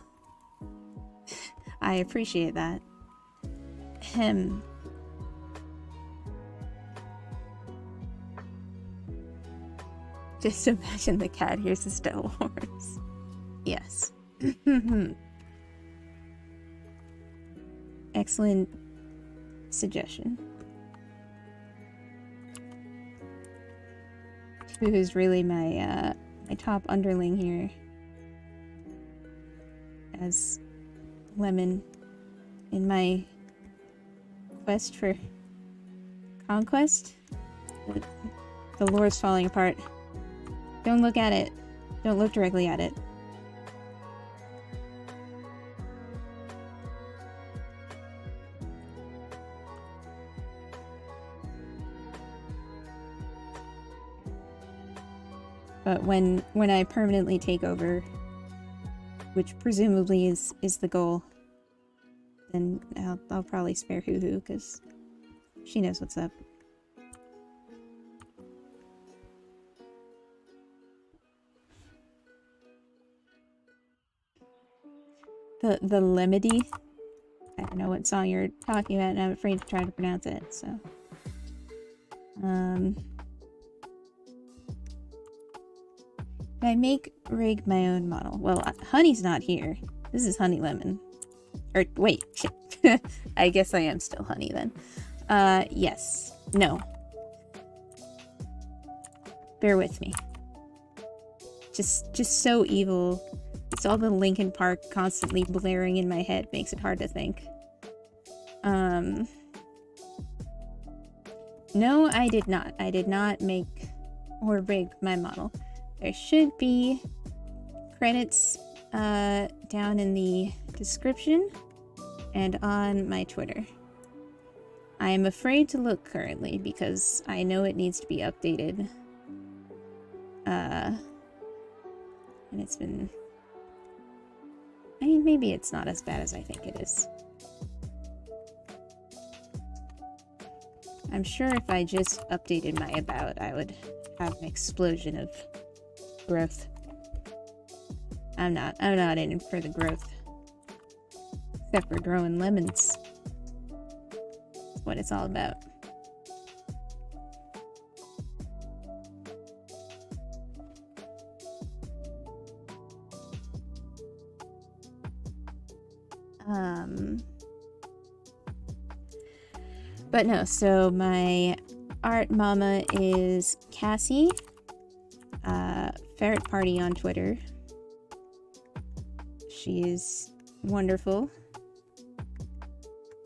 I appreciate that. Just imagine the cat hears the Devil Horns. Yes. Excellent suggestion. Who's really my my top underling here as Lemon in my quest for conquest. The lore's falling apart. Don't look at it. Don't look directly at it. But when I permanently take over, which presumably is the goal, then I'll probably spare Huhu because she knows what's up. The Lemedy? I don't know what song you're talking about, and I'm afraid to try to pronounce it, so. I rig my own model. Well, Honey's not here. This is Honey Lemon. Or, wait, shit. I guess I am still Honey then. Yes. No. Bear with me. Just so evil. It's all the Linkin Park constantly blaring in my head makes it hard to think. No, I did not. I did not make or rig my model. There should be credits down in the description and on my Twitter. I am afraid to look currently because I know it needs to be updated. And it's been... I mean, maybe it's not as bad as I think it is. I'm sure if I just updated my about, I would have an explosion of growth. I'm not in it for the growth. Except for growing lemons. That's what it's all about. But no, so my art mama is Cassie. Ferret Party on Twitter. She's wonderful.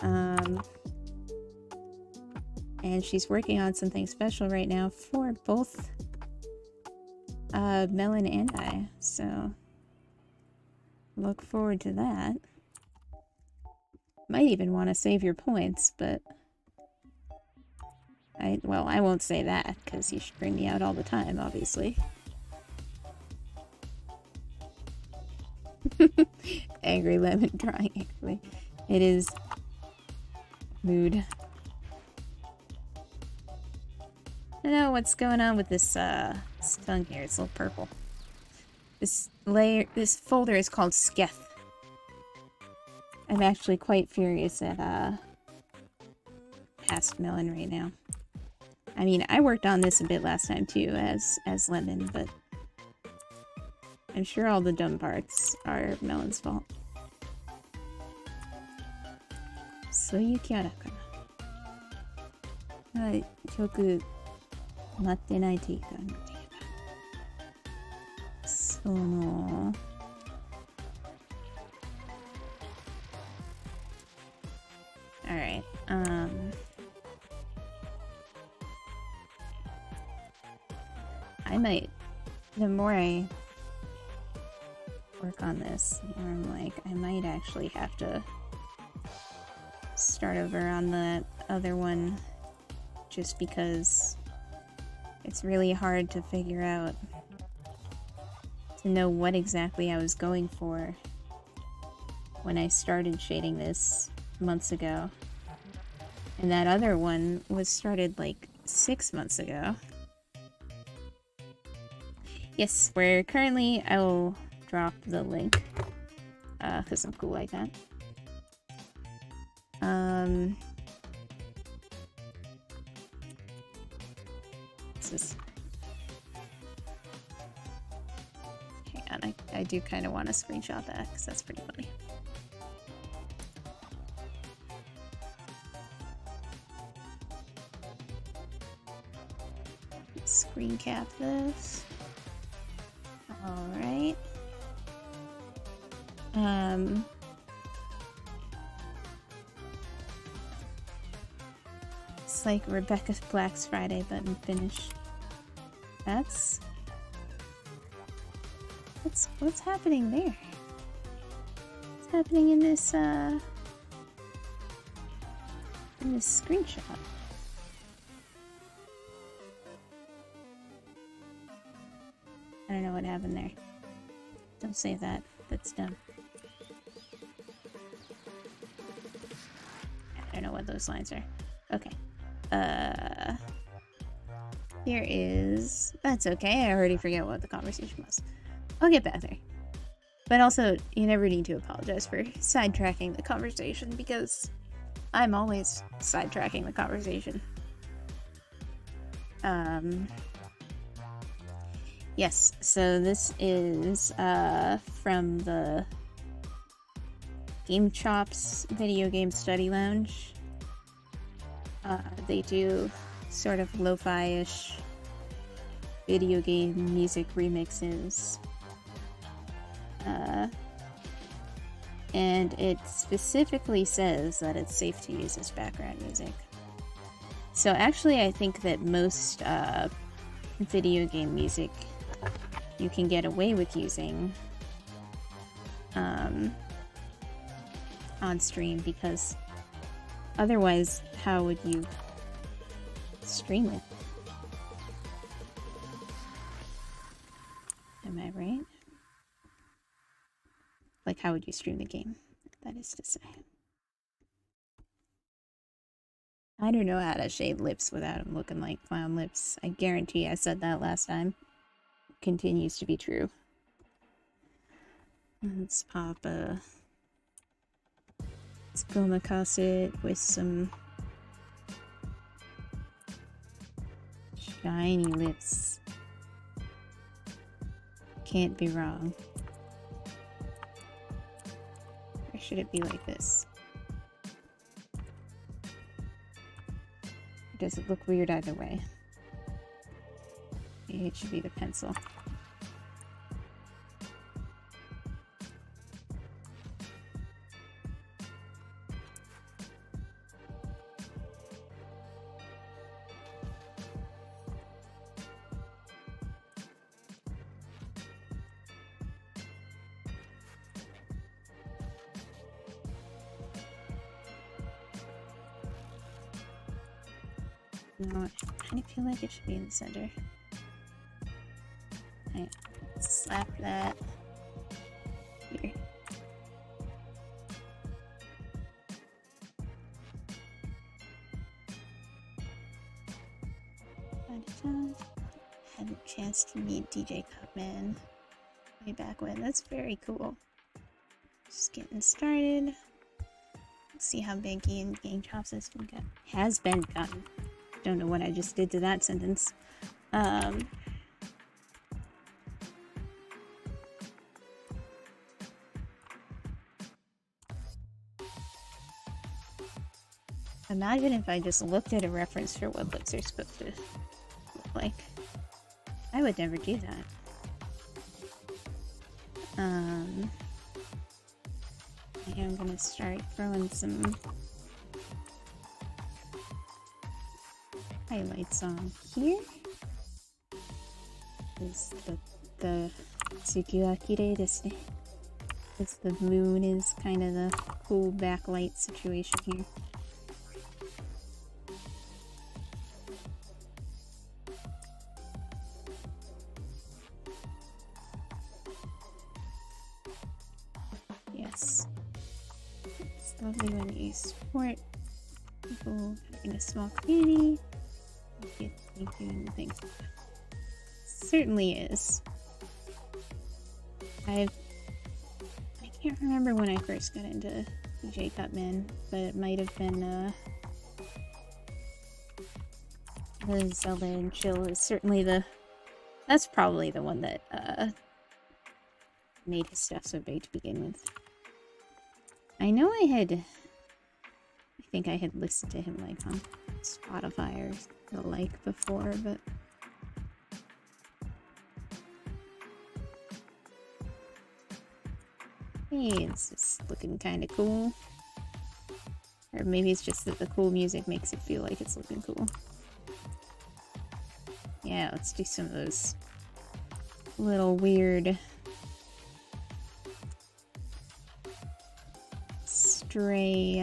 And she's working on something special right now for both Melon and I. So look forward to that. Might even want to save your points, but I won't say that because you should bring me out all the time, obviously. Angry lemon drawing, actually. It is mood. I don't know what's going on with this tongue here. It's a little purple. This folder is called Sketh. I'm actually quite furious at past Melon right now. I mean, I worked on this a bit last time too as Lemon, but I'm sure all the dumb parts are Melon's fault. So you kyara kana? Kyoku natte nai te iikaみたいな。そのAlright, I might, the more I work on this, the more I'm like, I might actually have to start over on the other one just because it's really hard to figure out, to know what exactly I was going for when I started shading this months ago. And that other one was started like 6 months ago. Yes, we're currently, I will drop the link, because I'm cool like that. This is... Hang on, I do kind of want to screenshot that, because that's pretty funny. Screen cap this. Alright. It's like Rebecca Black's Friday button finish. That's What's happening there? What's happening in this screenshot? I don't know what happened there. Don't say that. That's dumb. I don't know what those lines are. Okay. Here is... That's okay, I already forget what the conversation was. I'll get back there. But also, you never need to apologize for sidetracking the conversation, because I'm always sidetracking the conversation. Yes, so this is from the Game Chops Video Game Study Lounge. They do sort of lo-fi-ish video game music remixes. And it specifically says that it's safe to use as background music. So actually I think that most video game music you can get away with using on stream, because otherwise how would you stream it? Am I right? Like, how would you stream the game? That is to say. I don't know how to shave lips without them looking like clown lips. I guarantee I said that last time. It continues to be true. Let's pop a Tsukasa with some shiny lips. Can't be wrong. Or should it be like this? Or does it look weird either way? Maybe it should be the pencil. No, I kind of feel like it should be in the center. Alright, slap that here. Had a chance to meet DJ Cutman way back when. That's very cool. Just getting started. Let's see how big Game Chops has been gotten. Don't know what I just did to that sentence. Imagine if I just looked at a reference for what lips are supposed to look like. I would never do that. I am gonna start throwing some highlights on here. Is the Tsuki wa kirei desu ne. Because the moon is kind of the cool backlight situation here. Yes. It's lovely when you support people in a small community. You doing things. Certainly is. I can't remember when I first got into DJ Cutman, but it might have been the Zelda and Chill is certainly that's probably the one that made his stuff so big to begin with. I know I think I had listened to him like on Spotify or the like before, but hey, this is looking kind of cool. Or maybe it's just that the cool music makes it feel like it's looking cool. Yeah, let's do some of those little weird stray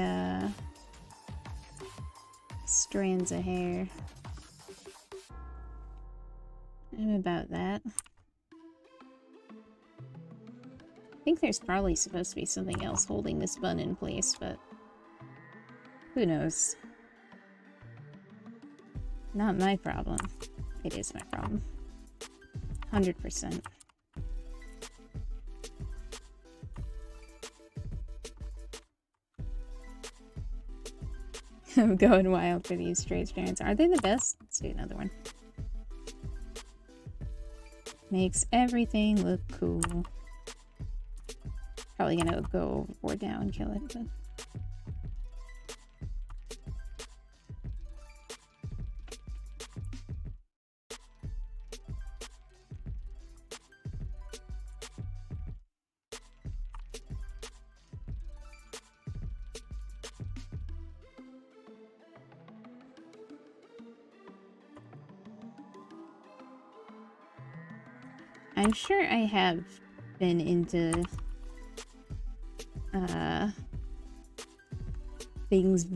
strands of hair. I'm about that. I think there's probably supposed to be something else holding this bun in place, but who knows? Not my problem. It is my problem. 100%. I'm going wild for these straight strands. Are they the best? Let's do another one. Makes everything look cool. Probably gonna go overboard now and kill it, but... I'm sure I have been into things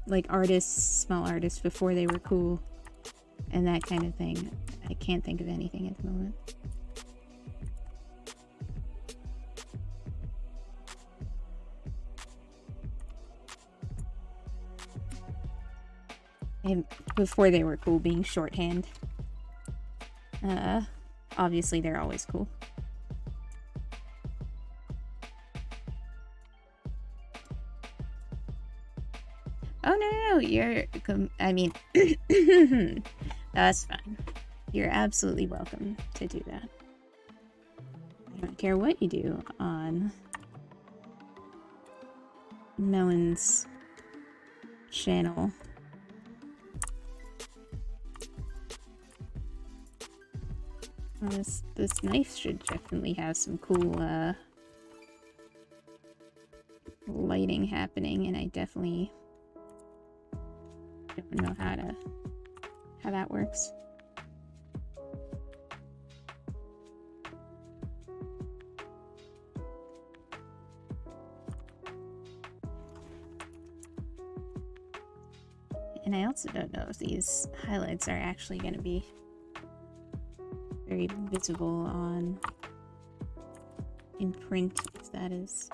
like artists, small artists before they were cool and that kind of thing. I can't think of anything at the moment. And before they were cool being shorthand. Obviously they're always cool. Oh, no, you're... I mean... That's fine. You're absolutely welcome to do that. I don't care what you do on Melon's channel. This knife should definitely have some cool lighting happening, and I definitely don't know how that works. And I also don't know if these highlights are actually going to be very visible in print, if that is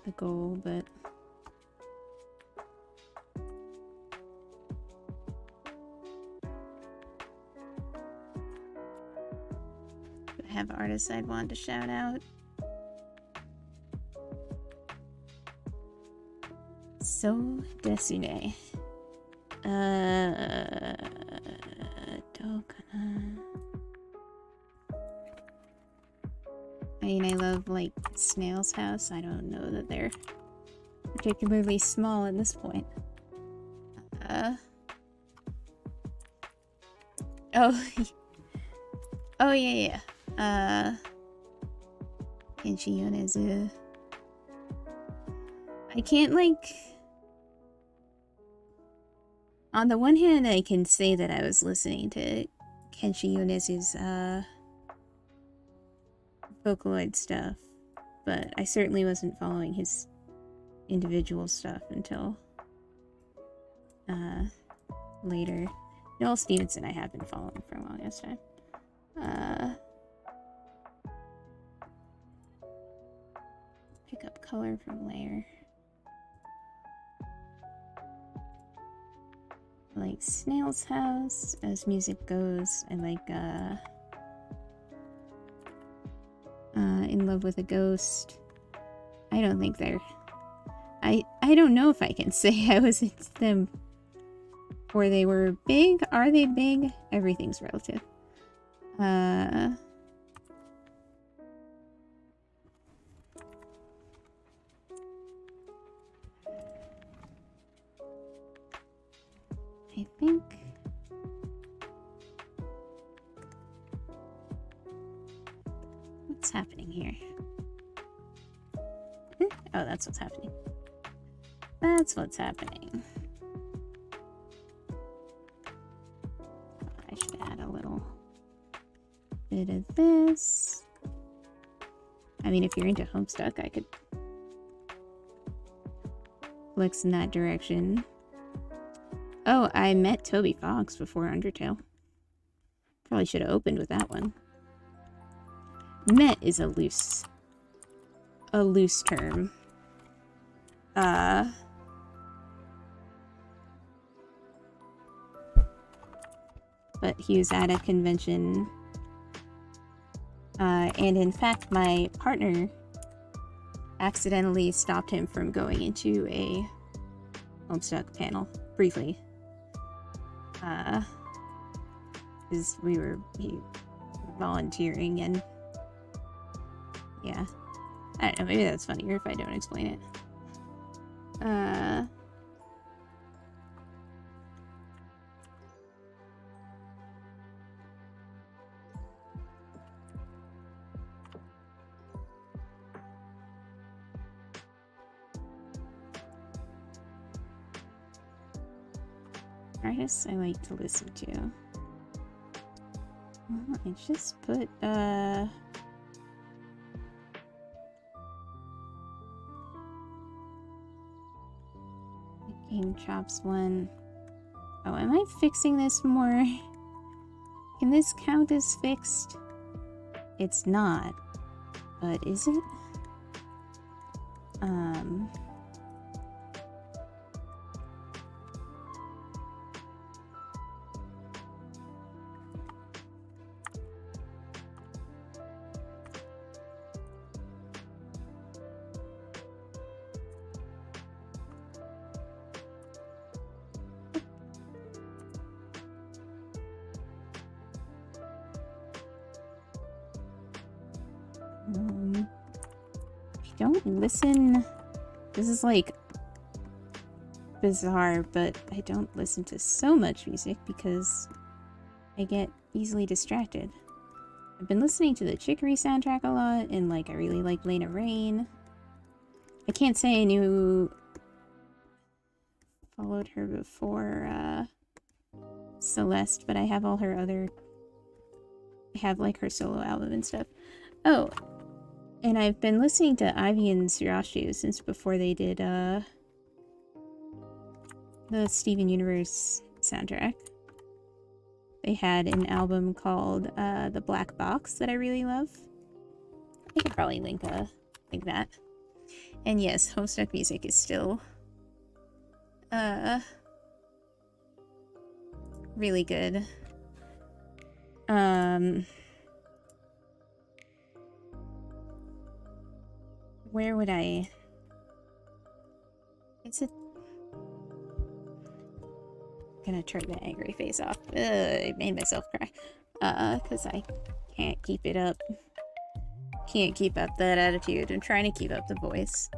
the goal, but I have artists I'd want to shout out. So Desune. I mean, I love, like, Snail's House. I don't know that they're particularly small at this point. Oh, oh yeah. Kenshi Yonezu. I can't, like... On the one hand, I can say that I was listening to Kenshi Yonezu's, Vocaloid stuff, but I certainly wasn't following his individual stuff until, later. Noel Stevenson I have been following for a long ass time. Pick up color from layer. I like Snail's House as music goes. I like, In Love with a Ghost. I don't think they're... I don't know if I can say I was into them or they were big. Are they big? Everything's relative. I think... What's happening here? Oh, that's what's happening. That's what's happening. I should add a little bit of this. I mean, if you're into Homestuck, I could looks in that direction. Oh, I met Toby Fox before Undertale. Probably should have opened with that one. Met is a loose term. But he was at a convention. And in fact, my partner accidentally stopped him from going into a Homestuck panel briefly. Because we were volunteering and yeah. I don't know, maybe that's funnier if I don't explain it. Artists I like to listen to. Well, I just put Game Chops one. Oh, am I fixing this more? Can this count as fixed? It's not. But is it? I don't listen. This is like bizarre, but I don't listen to so much music because I get easily distracted. I've been listening to the Chicory soundtrack a lot, and like I really like Lena Rain. I can't say I followed her before Celeste, but I have all her other. I have like her solo album and stuff. Oh, and I've been listening to Ivy and Surashu since before they did the Steven Universe soundtrack. They had an album called The Black Box that I really love. I could probably link that. And yes, Homestuck music is still really good. Where would I... Is it... I'm gonna turn the angry face off. I made myself cry. Because I can't keep it up. Can't keep up that attitude. I'm trying to keep up the voice.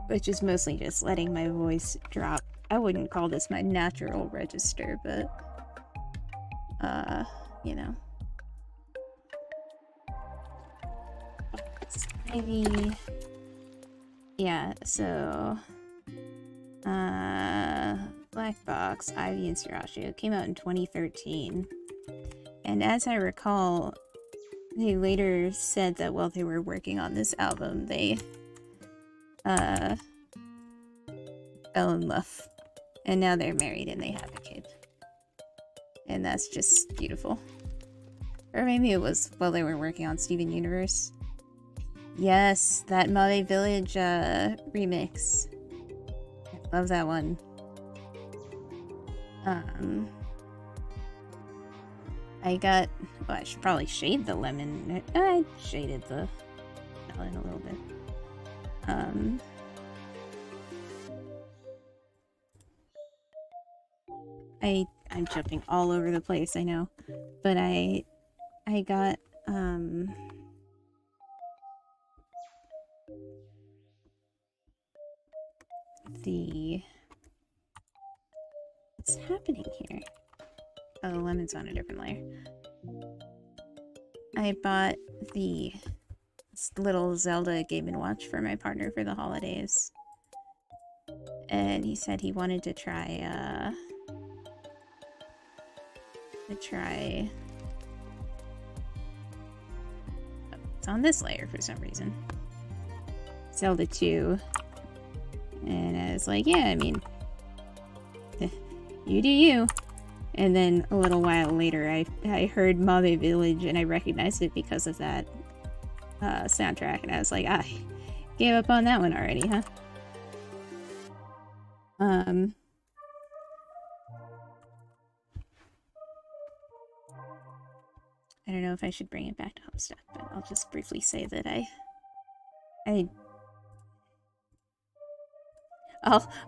Which is mostly just letting my voice drop. I wouldn't call this my natural register, but... you know. Maybe... Yeah, so... Black Box, Ivy and Surashu came out in 2013. And as I recall, they later said that while they were working on this album, they fell in love. And now they're married and they have a kid. And that's just beautiful. Or maybe it was while they were working on Steven Universe. Yes, that Made Village remix. I love that one. I got... Well, I should probably shade the lemon. I shaded the melon a little bit. I'm jumping all over the place, I know. But I got, what's happening here? Oh, the lemon's on a different layer. I bought the little Zelda Game & Watch for my partner for the holidays. And he said he wanted to try, oh, it's on this layer for some reason. Zelda 2. And I was like, yeah, I mean, you do you. And then a little while later, I heard Mabe Village, and I recognized it because of that soundtrack. And I was like, I gave up on that one already, huh? I don't know if I should bring it back to Homestuck, but I'll just briefly say that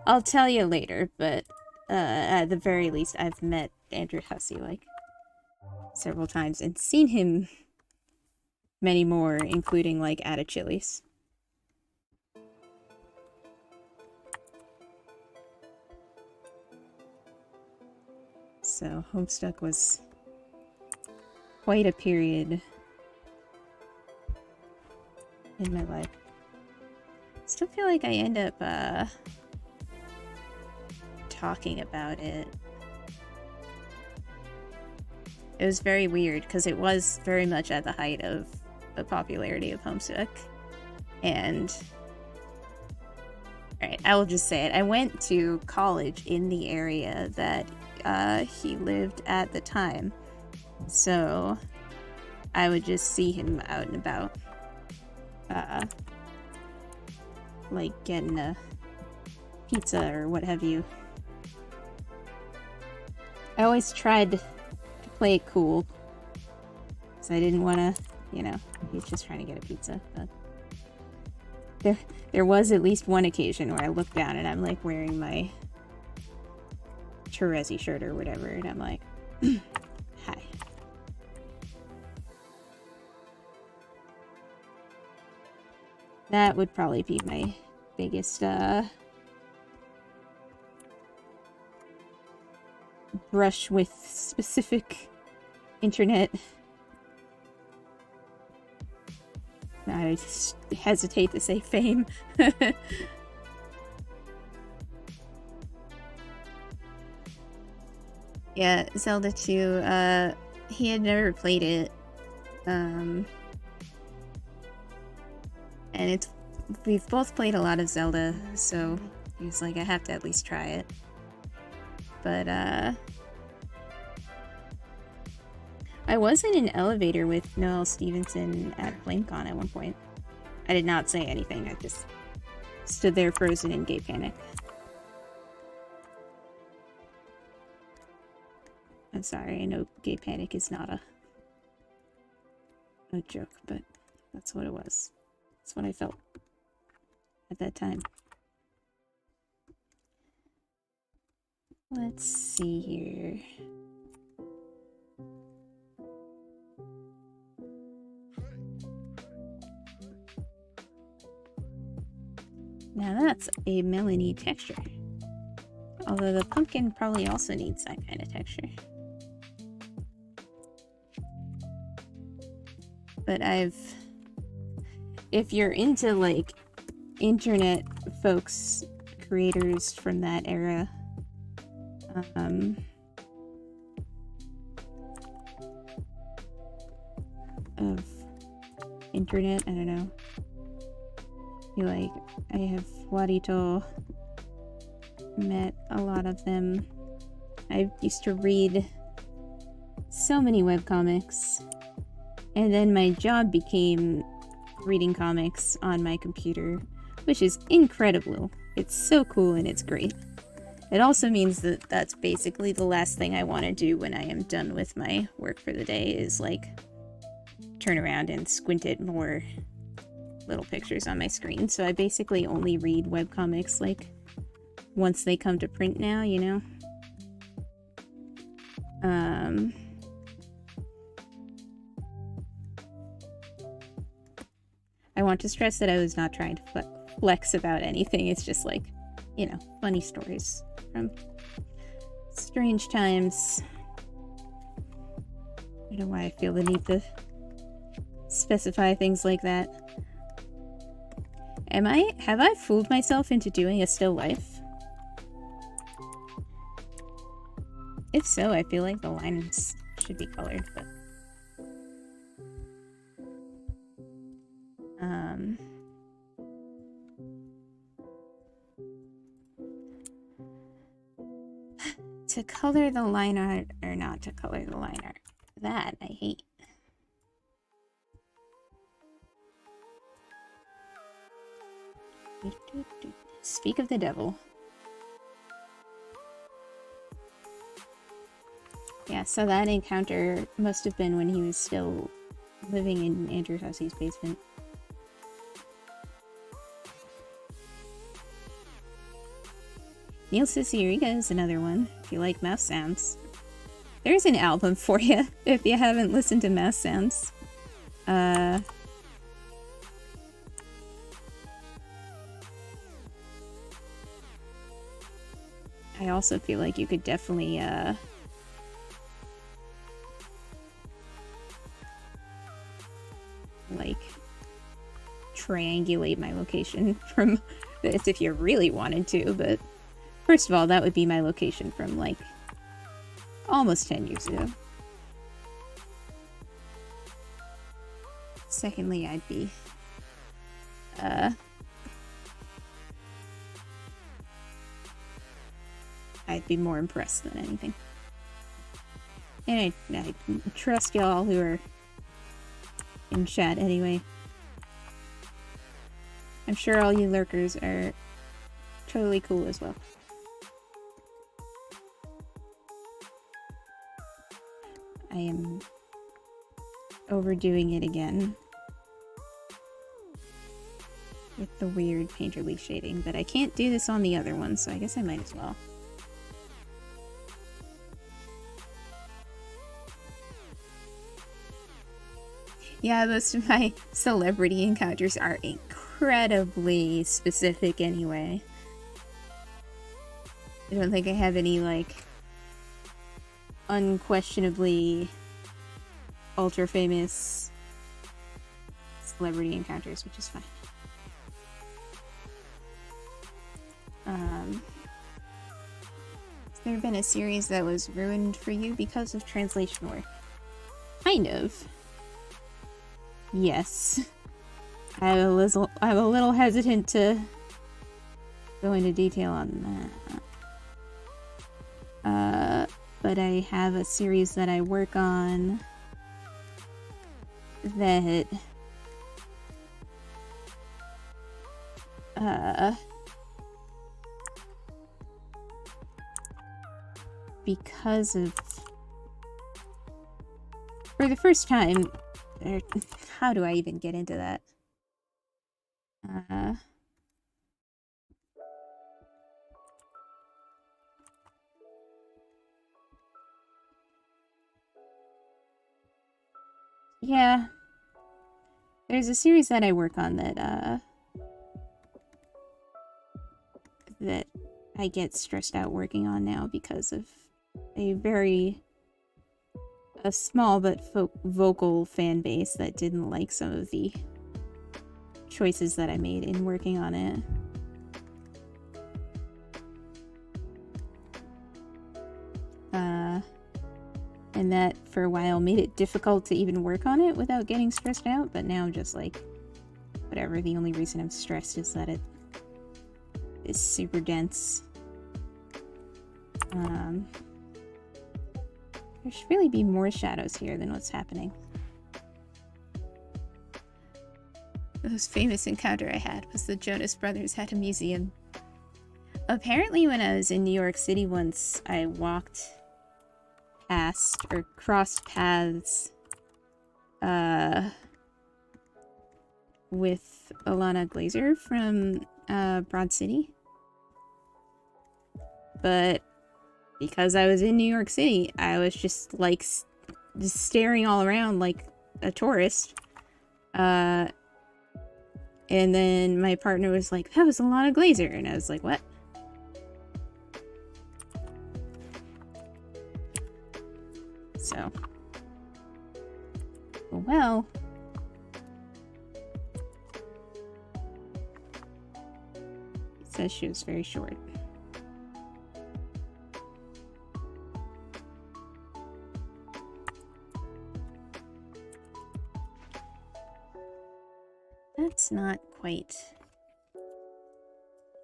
I'll tell you later, but at the very least, I've met Andrew Hussey like several times and seen him many more, including like at a Chili's. So Homestuck was quite a period in my life. Still feel like I end up talking about it. It was very weird because it was very much at the height of the popularity of Homestuck. And alright, I will just say it. I went to college in the area that he lived at the time. So I would just see him out and about. Like getting a pizza or what have you. I always tried to play it cool. So I didn't want to, you know, he's just trying to get a pizza. But there was at least one occasion where I looked down and I'm like wearing my Terezi shirt or whatever, and I'm like, hi. That would probably be my biggest brush with specific internet. I just hesitate to say fame. Yeah, Zelda 2, he had never played it. And we've both played a lot of Zelda, so he was like, I have to at least try it. But, I was in an elevator with Noel Stevenson at FlameCon at one point. I did not say anything, I just stood there frozen in gay panic. I'm sorry, I know gay panic is not a joke, but that's what it was. That's what I felt at that time. Let's see here. Now that's a melony texture. Although the pumpkin probably also needs that kind of texture. But if you're into like internet folks, creators from that era, of internet, I don't know. Like, I have Warito, met a lot of them. I used to read so many webcomics, and then my job became reading comics on my computer, which is incredible. It's so cool and it's great. It also means that that's basically the last thing I want to do when I am done with my work for the day, is like turn around and squint at more little pictures on my screen. So I basically only read webcomics like once they come to print now, you know? I want to stress that I was not trying to flex about anything. It's just like, you know, funny stories from strange times. I don't know why I feel the need to specify things like that. Have I fooled myself into doing a still life? If so, I feel like the lines should be colored, but to color the line art or not to color the line art. That I hate. Speak of the devil. Yeah, so that encounter must have been when he was still living in Andrew Hussey's basement. Neil Cicierega is another one, if you like mouse sounds. There's an album for you, if you haven't listened to mouse sounds. I also feel like you could definitely, like, triangulate my location from this if you really wanted to, but first of all, that would be my location from, like, almost 10 years ago. Secondly, I'd be more impressed than anything. And I trust y'all who are in chat anyway. I'm sure all you lurkers are totally cool as well. I am overdoing it again with the weird painterly shading, but I can't do this on the other one, so I guess I might as well. Yeah, most of my celebrity encounters are incredibly specific anyway. I don't think I have any, like, unquestionably ultra famous celebrity encounters, which is fine. Has there been a series that was ruined for you because of translation work? Kind of. Yes. I'm a little hesitant to go into detail on that. But I have a series that I work on that because of, for the first time, how do I even get into that? Yeah. There's a series that I work on that, that I get stressed out working on now because of a small but vocal fan base that didn't like some of the choices that I made in working on it. And that, for a while, made it difficult to even work on it without getting stressed out, but now I'm just like, whatever, the only reason I'm stressed is that it is super dense. There should really be more shadows here than what's happening. The most famous encounter I had was the Jonas Brothers had a museum. Apparently when I was in New York City once, I walked past or crossed paths with Alana Glazer from Broad City. But because I was in New York City, I was just like just staring all around like a tourist. And then my partner was like, that was Alana Glazer. And I was like, what? So. Well. It says she was very short. That's not quite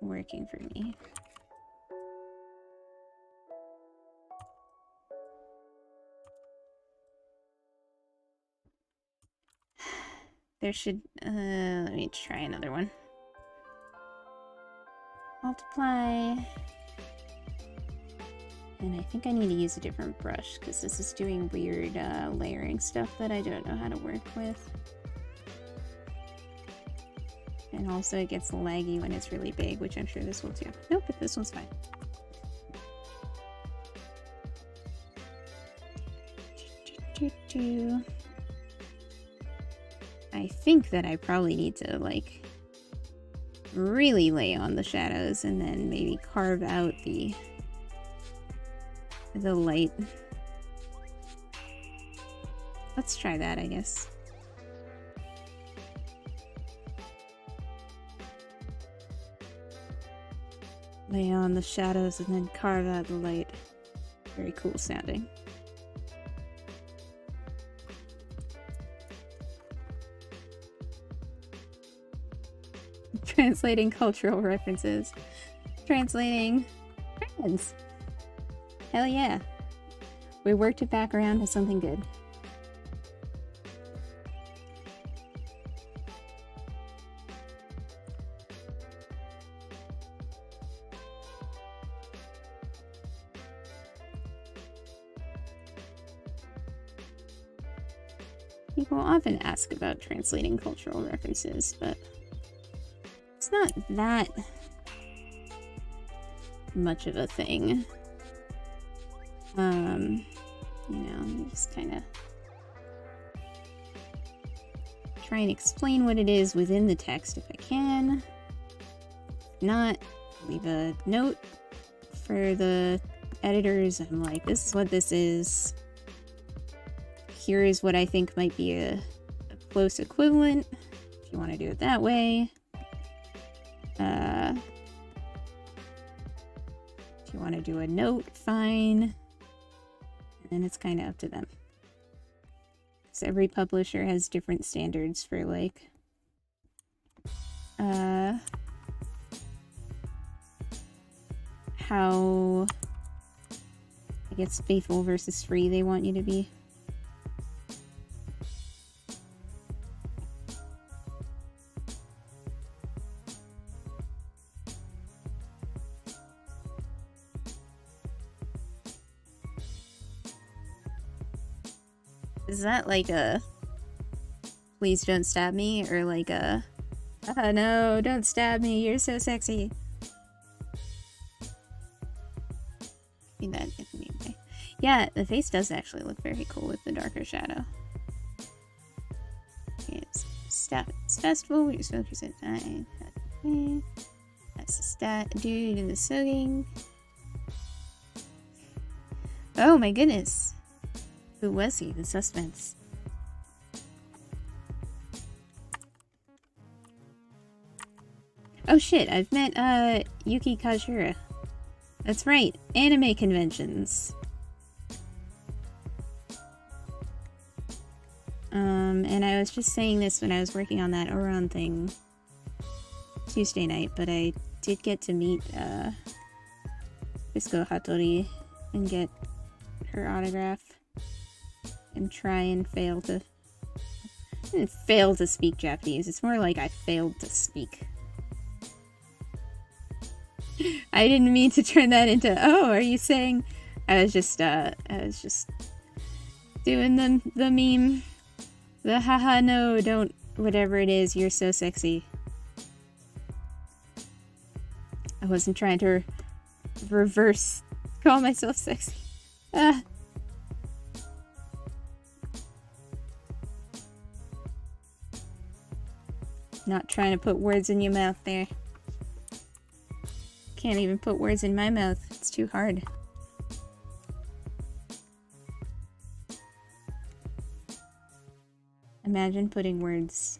working for me. there should, let me try another one. Multiply. And I think I need to use a different brush because this is doing weird layering stuff that I don't know how to work with. And also it gets laggy when it's really big, which I'm sure this will too. Nope, but this one's fine. I think that I probably need to, like, really lay on the shadows and then maybe carve out the light. Let's try that, I guess. Lay on the shadows and then carve out the light. Very cool sounding. Translating cultural references. Translating friends. Hell yeah. We worked it back around to something good. People often ask about translating cultural references, but it's not that much of a thing. You know, you just kind of try and explain what it is within the text if I can. If not, leave a note for the editors. I'm like, this is what this is. Here is what I think might be a close equivalent, if you want to do it that way. If you want to do a note, fine. And it's kind of up to them. Because every publisher has different standards for, like, how, I guess, faithful versus free they want you to be. Is that like a please don't stab me, or like a oh no, don't stab me, you're so sexy? Be that if you need. Yeah, the face does actually look very cool with the darker shadow. It's festival, we just focus at time. That's the stat dude in the soaking. Oh my goodness. Who was he? The suspense. Oh shit, I've met Yuki Kajura. That's right, anime conventions. And I was just saying this when I was working on that Oron thing Tuesday night, but I did get to meet Bisco Hattori and get her autograph. And try and fail to... I didn't fail to speak Japanese. It's more like I failed to speak. I didn't mean to turn that into, oh, are you saying... I was just doing the meme. The haha no, don't, whatever it is, you're so sexy. I wasn't trying to reverse call myself sexy. Ah. Not trying to put words in your mouth there. Can't even put words in my mouth. It's too hard. Imagine putting words.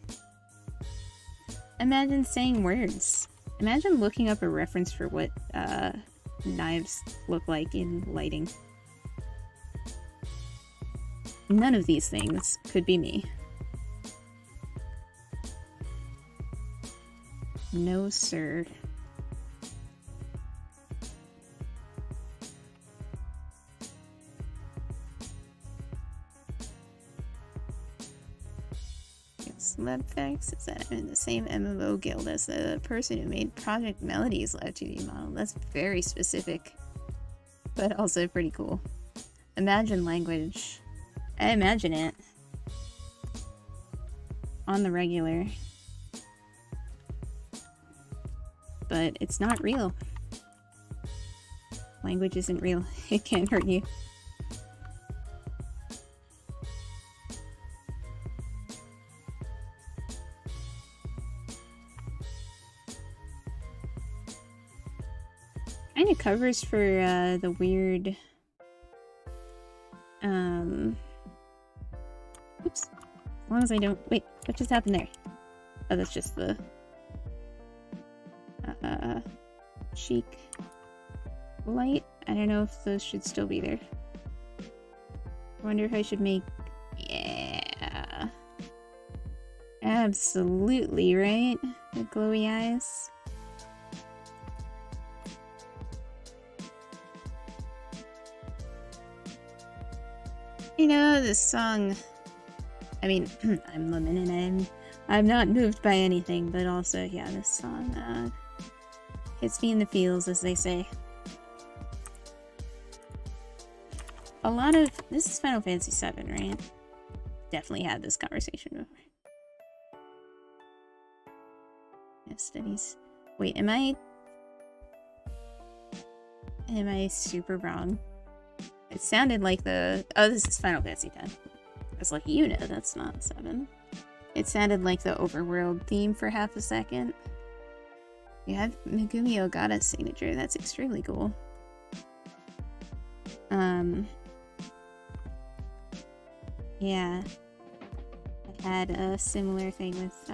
Imagine saying words. Imagine looking up a reference for what knives look like in lighting. None of these things could be me. No, sir. Slubfax is that I'm in the same MMO guild as the person who made Project Melody's live 2D model. That's very specific, but also pretty cool. Imagine language. I imagine it. On the regular. But it's not real. Language isn't real. It can't hurt you. Kind of covers for the weird oops. As long as I don't wait, what just happened there? Oh, that's just the cheek light. I don't know if those should still be there. I wonder if I should make, yeah, absolutely, right? The glowy eyes. You know, this song, I mean, I'm limited and I'm not moved by anything, but also, yeah, this song hits me in the feels, as they say. A lot of, this is Final Fantasy VII, right? Definitely had this conversation before. Yeah, studies. Wait, am I super wrong? It sounded like the... Oh, this is Final Fantasy X. I was like, you know that's not 7. It sounded like the overworld theme for half a second. You have Megumi Ogata's signature. That's extremely cool. Yeah. I had a similar thing with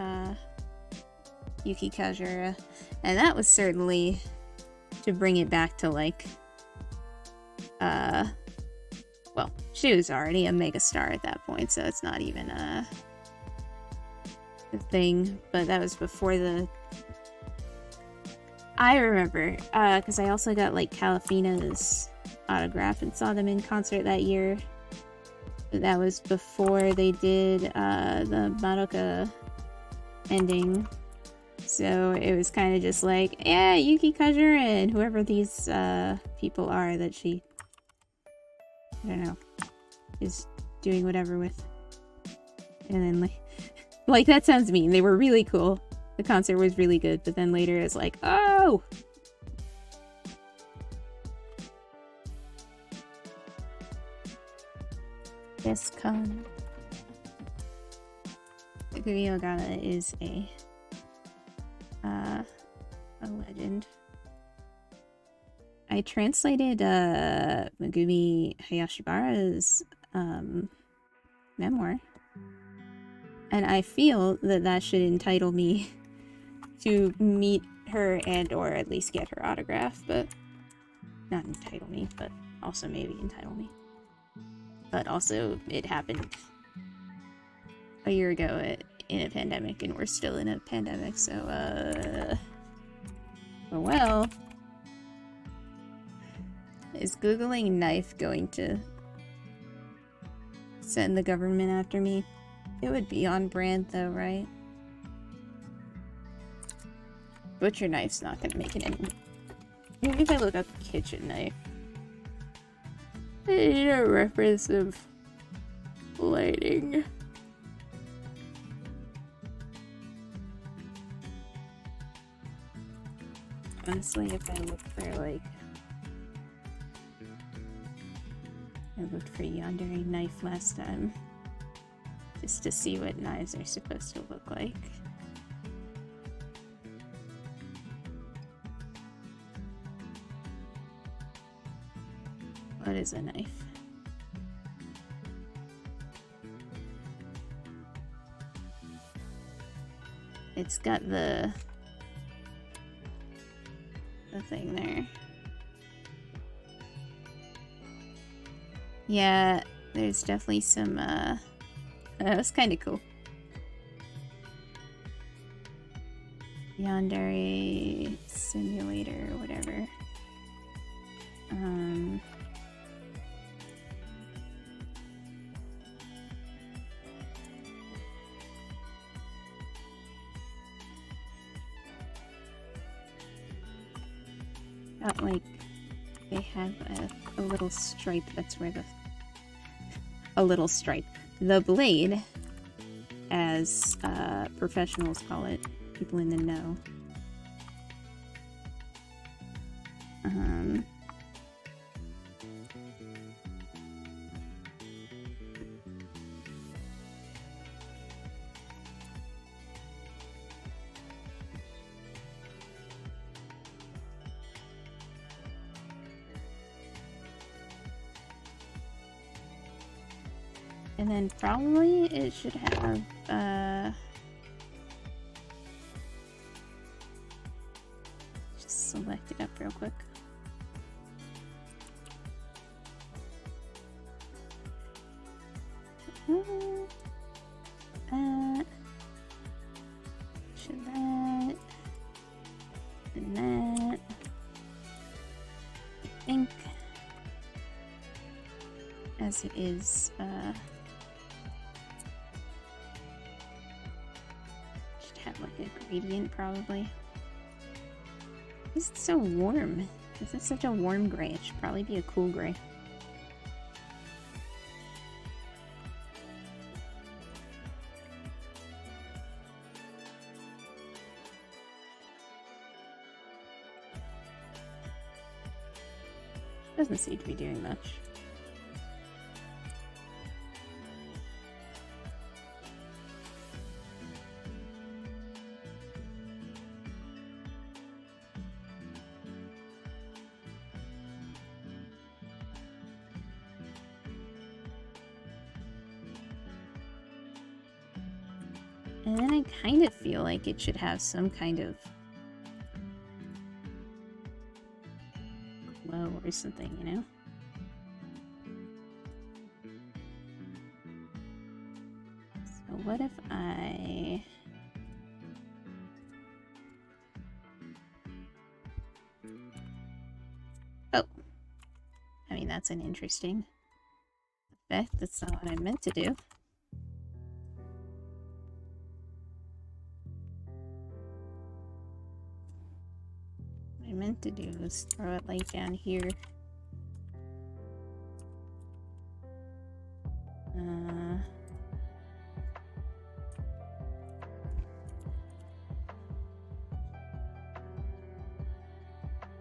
Yuki Kajura. And that was certainly to bring it back to, like... well, she was already a megastar at that point, so it's not even a thing. But that was before the... I remember, because I also got, like, Calafina's autograph and saw them in concert that year. But that was before they did the Madoka ending. So it was kind of just like, yeah, Yuki Kajura and whoever these people are that she... I don't know, is doing whatever with. And then, like that sounds mean. They were really cool. The concert was really good, but then later it's like, oh! Yes, come. Megumi Ogata is a legend. I translated Megumi Hayashibara's memoir, and I feel that that should entitle me to meet her and or at least get her autograph, but not entitle me, but also maybe entitle me. But also, it happened a year ago in a pandemic, and we're still in a pandemic, so, well... Is Googling knife going to send the government after me? It would be on brand though, right? Butcher knife's not gonna make it any... Maybe if I look up kitchen knife. I need a reference of lighting. Honestly, if I look for like... I looked for Yandere knife last time, just to see what knives are supposed to look like. What is a knife? It's got the thing there. Yeah, there's definitely some, that was kind of cool. Yandere simulator or whatever. got like they have a little stripe. That's where a little stripe. The blade, as professionals call it, people in the know. And then probably it should have, just select it up real quick. Should that, and that, I think, as it is, should have like a gradient probably. This is so warm. This is such a warm gray. It should probably be a cool gray. Doesn't seem to be doing much. And then I kind of feel like it should have some kind of glow or something, you know? So what if I... Oh! I mean, that's an interesting effect. That's not what I meant to do. To do is throw it like down here.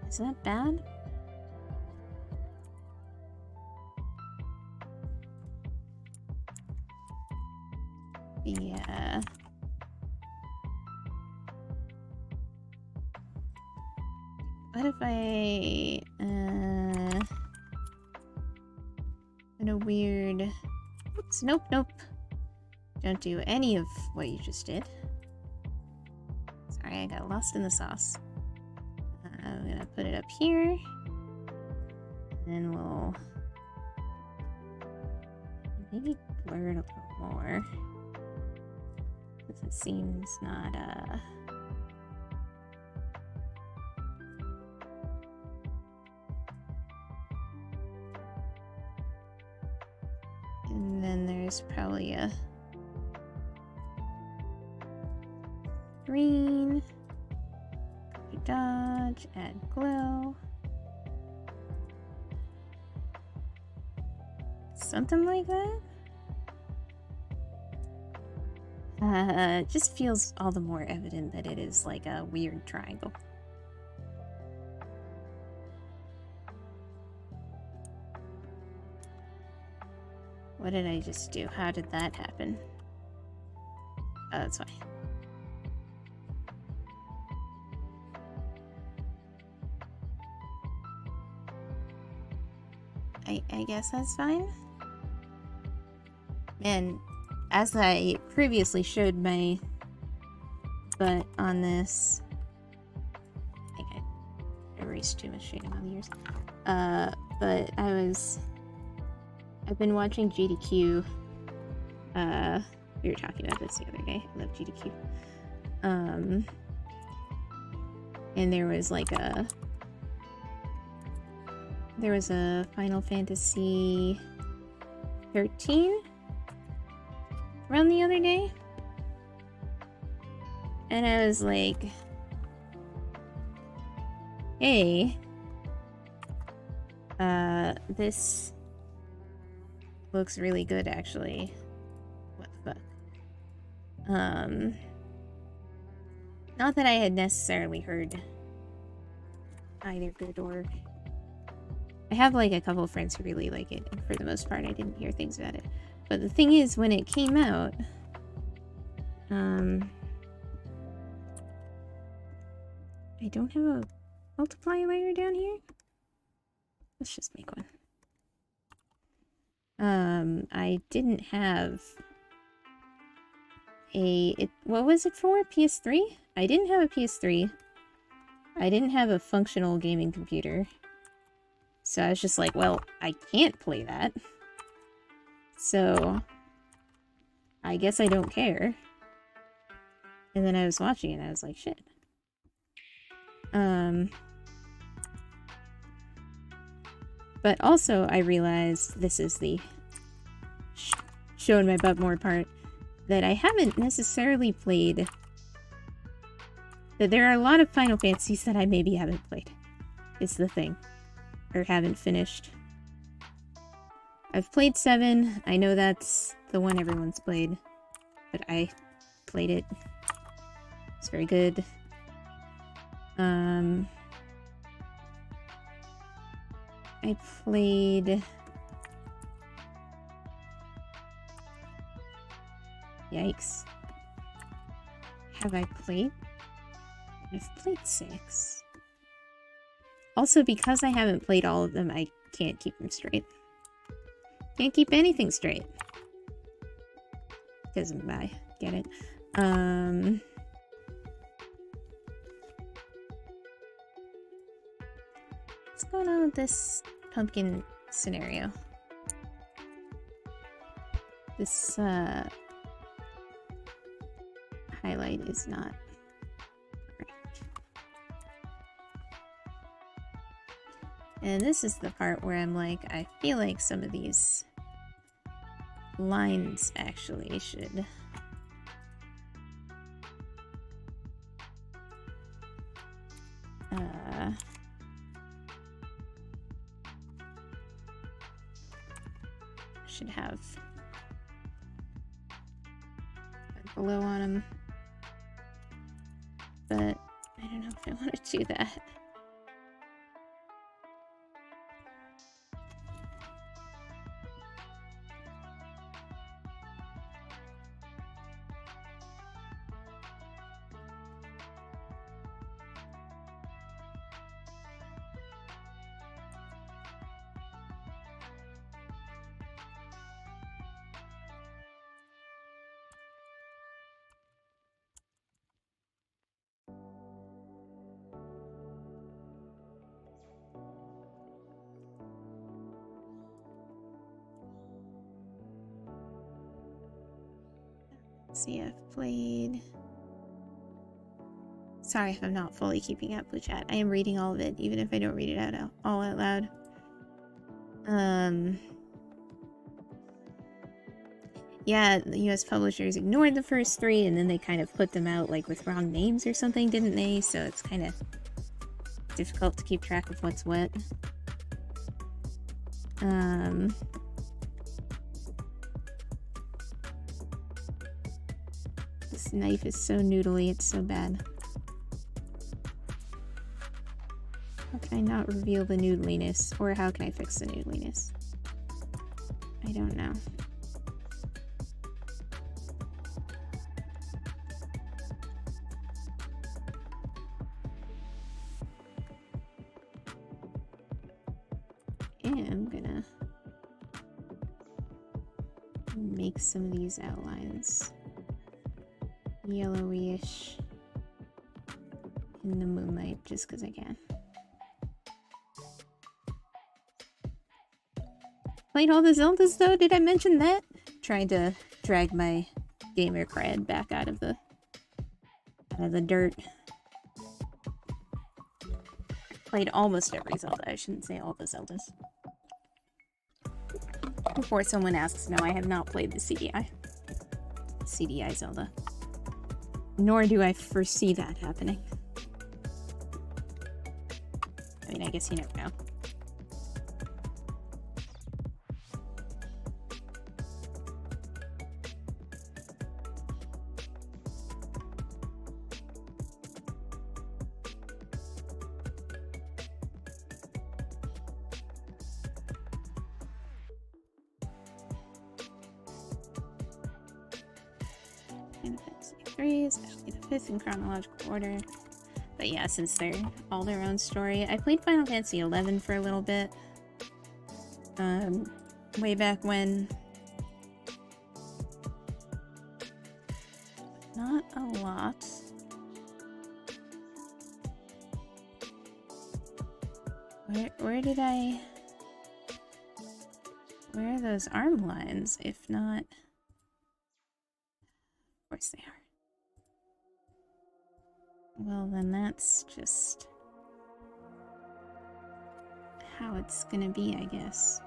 Is that bad? Yeah. What if I, in a weird, oops, nope, don't do any of what you just did. Sorry, I got lost in the sauce. I'm gonna put it up here, and we'll maybe blur it a little more, because it seems not, and then there's probably a green, dodge, add glow. Something like that? It just feels all the more evident that it is like a weird triangle. What did I just do? How did that happen? Oh, that's fine. I guess that's fine. And as I previously showed my butt on this, I think I erased too much shading on the ears. But I've been watching GDQ. We were talking about this the other day. I love GDQ. And there was like a Final Fantasy 13 around the other day, and I was like, hey, This looks really good, actually. What the fuck? Not that I had necessarily heard either good or... I have, like, a couple of friends who really like it, and for the most part, I didn't hear things about it. But the thing is, when it came out... I don't have a multiply layer down here? Let's just make one. I didn't have what was it for? PS3? I didn't have a PS3. I didn't have a functional gaming computer. So I was just like, well, I can't play that. So I guess I don't care. And then I was watching it and I was like, shit. But also I realized, this is the showing my butt more part, that I haven't necessarily played, that there are a lot of Final Fantasies that I maybe haven't played, is the thing, or haven't finished. I've played 7, I know that's the one everyone's played, but I played it. It's very good. I played... Yikes. Have I played? I've played 6. Also, because I haven't played all of them, I can't keep them straight. Can't keep anything straight. Because I get it. What's going on with this pumpkin scenario? This, highlight is not correct. And this is the part where I'm like, I feel like some of these lines actually should... should have below on them, but I don't know if I want to do that. See, I've played... Sorry if I'm not fully keeping up with chat. I am reading all of it, even if I don't read it all out loud. Yeah, the US publishers ignored the first 3, and then they kind of put them out, like, with wrong names or something, didn't they? So it's kind of difficult to keep track of what's what. This knife is so noodly, it's so bad. How can I not reveal the noodliness? Or how can I fix the noodliness? I don't know. And I'm gonna make some of these outlines yellowish in the moonlight just because I can. Played all the Zeldas though, did I mention that? Trying to drag my gamer cred back out of the dirt. Played almost every Zelda. I shouldn't say all the Zeldas. Before someone asks, no, I have not played the CDI Zelda. Nor do I foresee that happening. I mean, I guess you never know. Final Fantasy 3 is actually the 5th in chronological order. But yeah, since they're all their own story. I played Final Fantasy 11 for a little bit. Way back when. Not a lot. Where did I... Where are those arm lines, if not... Of course they are. Well, then that's just... how it's gonna be, I guess.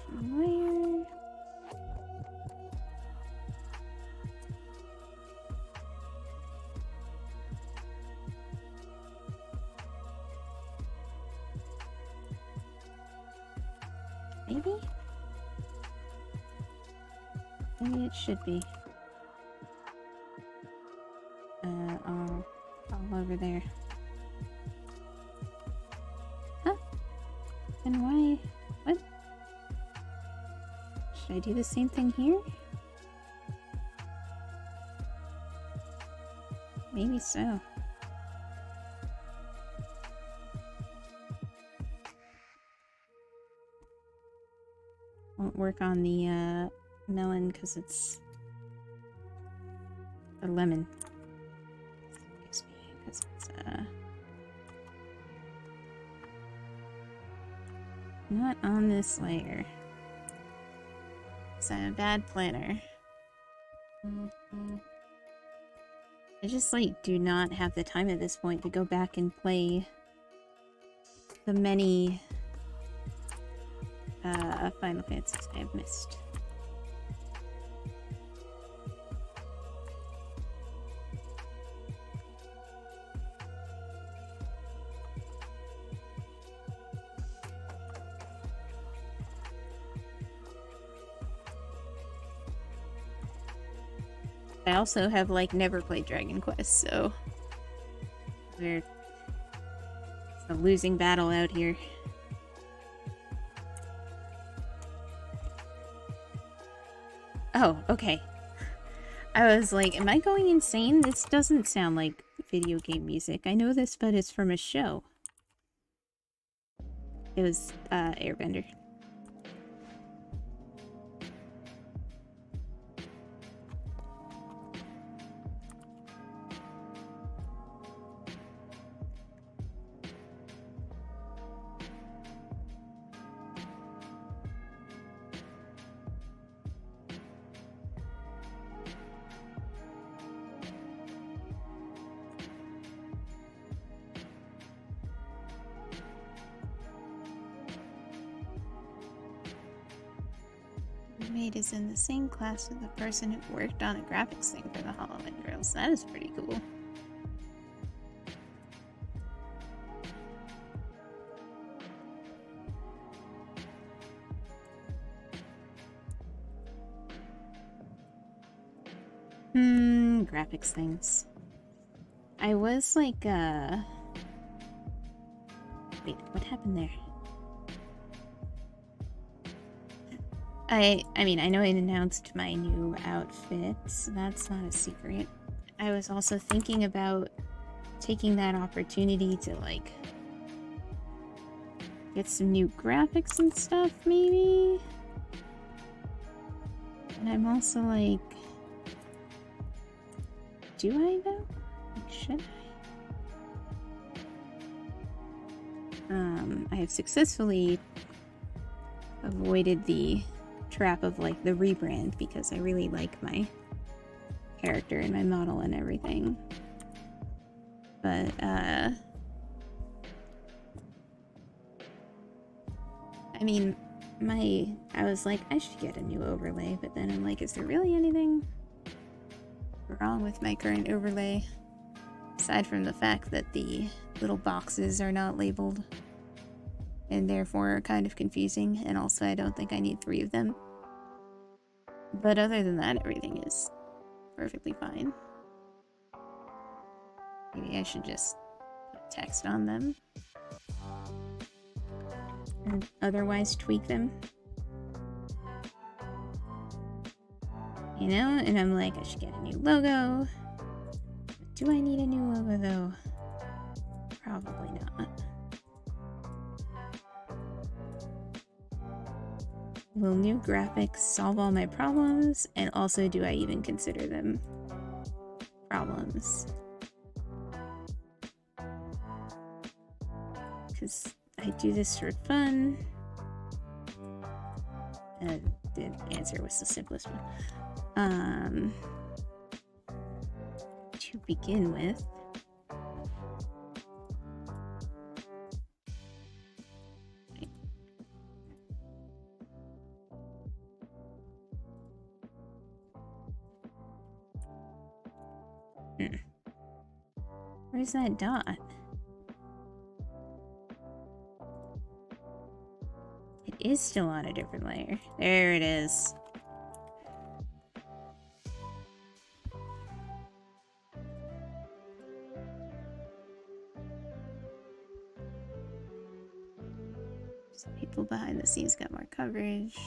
From where? Maybe? Maybe it should be. All over there. Huh? And why? What? Should I do the same thing here? Maybe so. Won't work on the melon because it's a lemon. Excuse me, because it's not on this layer. I'm a bad planner. I just like do not have the time at this point to go back and play the many Final Fantasies I have missed. I also have, like, never played Dragon Quest, so... it's a losing battle out here. Oh, okay. I was like, am I going insane? This doesn't sound like video game music. I know this, but it's from a show. It was, Airbender. Is in the same class with the person who worked on a graphics thing for the HoloLens girls. That is pretty cool. Graphics things. I was like, wait, what happened there? I mean, I know I announced my new outfit, so that's not a secret. I was also thinking about taking that opportunity to, like, get some new graphics and stuff, maybe? And I'm also like, do I though? Like, should I? I have successfully avoided the trap of, like, the rebrand because I really like my character and my model and everything. But, I mean, I was like, I should get a new overlay, but then I'm like, is there really anything wrong with my current overlay? Aside from the fact that the little boxes are not labeled and therefore are kind of confusing, and also I don't think I need 3 of them. But other than that, everything is perfectly fine. Maybe I should just put text on them. Or otherwise tweak them. You know? And I'm like, I should get a new logo. Do I need a new logo though? Probably not. Will new graphics solve all my problems? And also, do I even consider them problems? Because I do this for fun. The answer was the simplest one. To begin with. Where's that dot? It is still on a different layer. There it is. Some people behind the scenes got more coverage.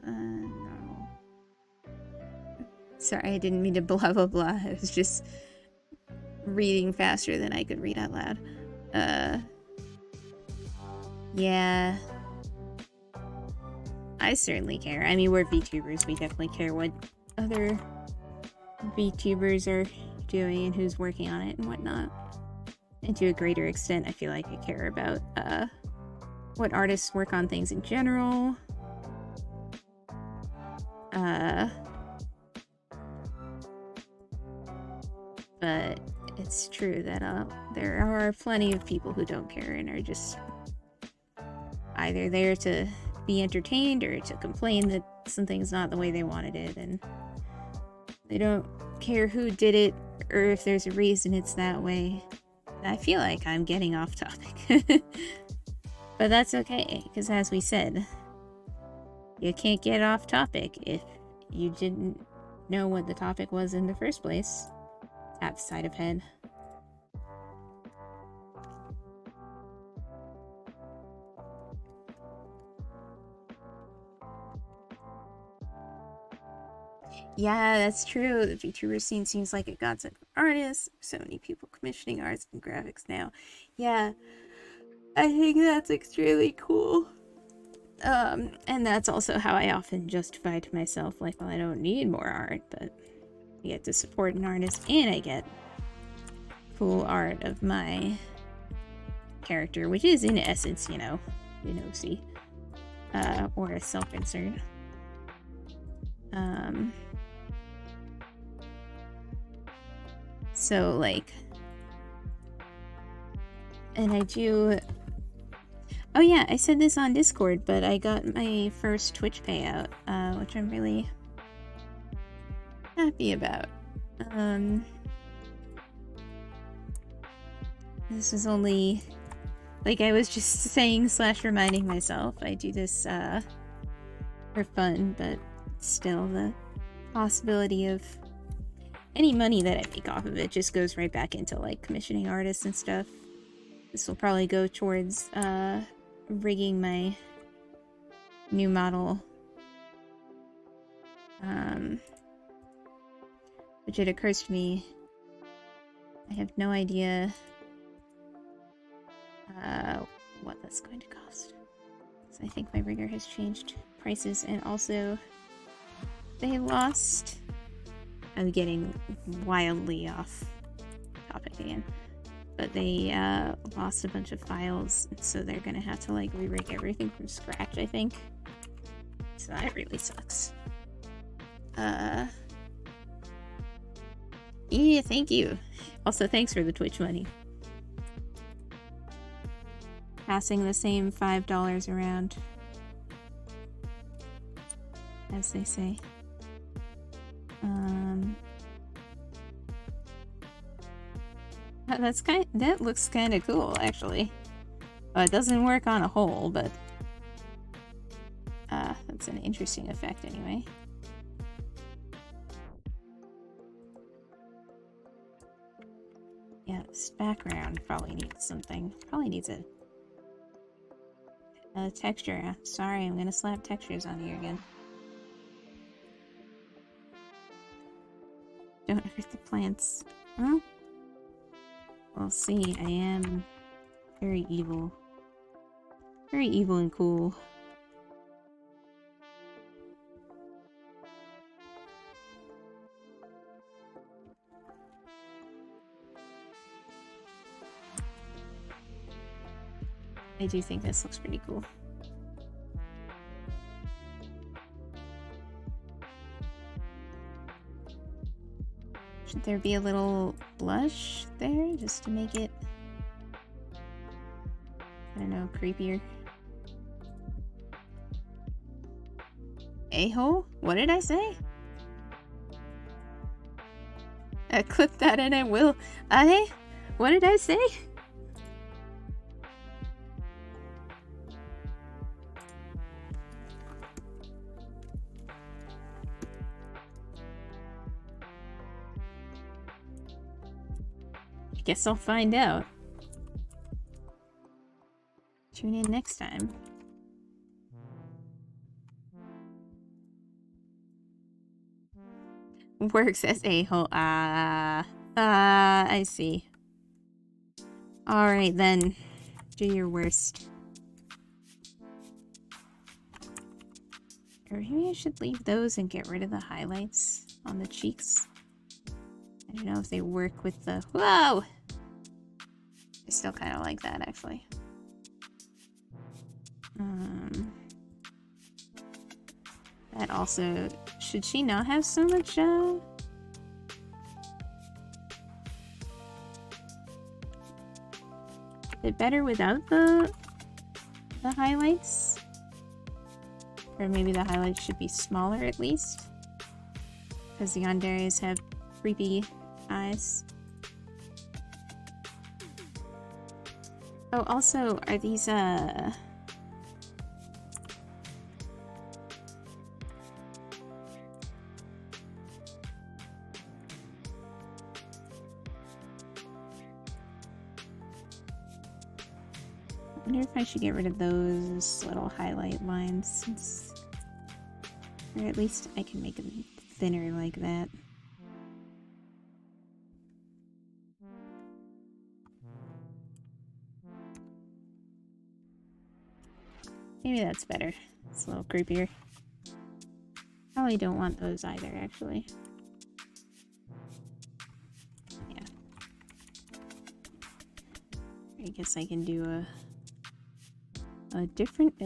Normal. Sorry, I didn't mean to blah blah blah. I was just reading faster than I could read out loud. Yeah. I certainly care. I mean, we're VTubers. We definitely care what other VTubers are doing and who's working on it and whatnot. And to a greater extent, I feel like I care about what artists work on things in general. But it's true that there are plenty of people who don't care and are just either there to be entertained or to complain that something's not the way they wanted it, and they don't care who did it or if there's a reason it's that way. I feel like I'm getting off topic. But that's okay, because as we said, you can't get off topic if you didn't know what the topic was in the first place. Tap side of head. Yeah, that's true. The VTuber scene seems like a godsend for artists. So many people commissioning arts and graphics now. Yeah, I think that's extremely cool. And that's also how I often justify to myself, like, well, I don't need more art, but I get to support an artist and I get cool art of my character, which is in essence, you know, an OC, or a self-insert. So, like, and I do, oh yeah, I said this on Discord, but I got my first Twitch payout, which I'm really happy about. This is only, like I was just saying / reminding myself, I do this, for fun, but still the possibility of any money that I make off of it just goes right back into, like, commissioning artists and stuff. This will probably go towards, rigging my new model. Which it occurs to me, I have no idea, what that's going to cost. So I think my rigger has changed prices, and also they lost... I'm getting wildly off topic again. But they lost a bunch of files, so they're gonna have to, like, re-rig everything from scratch, I think. So that really sucks. Yeah, thank you. Also, thanks for the Twitch money. Passing the same $5 around. as they say. That looks kind of cool, actually. Well, it doesn't work on a whole, but that's an interesting effect anyway. Yeah, this background probably needs something. Probably needs a texture. Sorry, I'm gonna slap textures on here again. Don't hurt the plants. Huh? We'll see. I am very evil. Very evil and cool. I do think this looks pretty cool. Should there be a little blush there just to make it, I don't know, creepier? A-hole? What did I say? Clip that and I will. What did I say? Guess I'll find out. Tune in next time. Works as a-hole. I see. Alright then. Do your worst. Or maybe I should leave those and get rid of the highlights on the cheeks. I don't know if they work with the... Whoa! I still kind of like that, actually. That also... Should she not have so much, Is it better without the highlights? Or maybe the highlights should be smaller, at least? Because the yanderes have creepy eyes. Oh, also, are these, I wonder if I should get rid of those little highlight lines, since... Or at least I can make them thinner like that. Maybe that's better. It's a little creepier. Probably don't want those either, actually. Yeah. I guess I can do a different...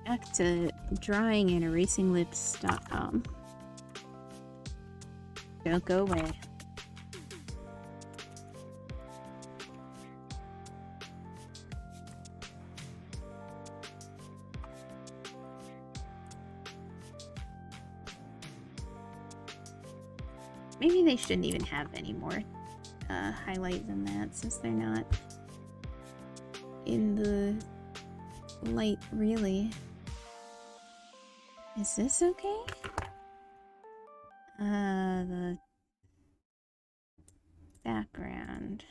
Back to drawinganderasing.lips.com. Don't go away. Maybe they shouldn't even have any more highlight than that, since they're not in the light, really. Is this okay? The background.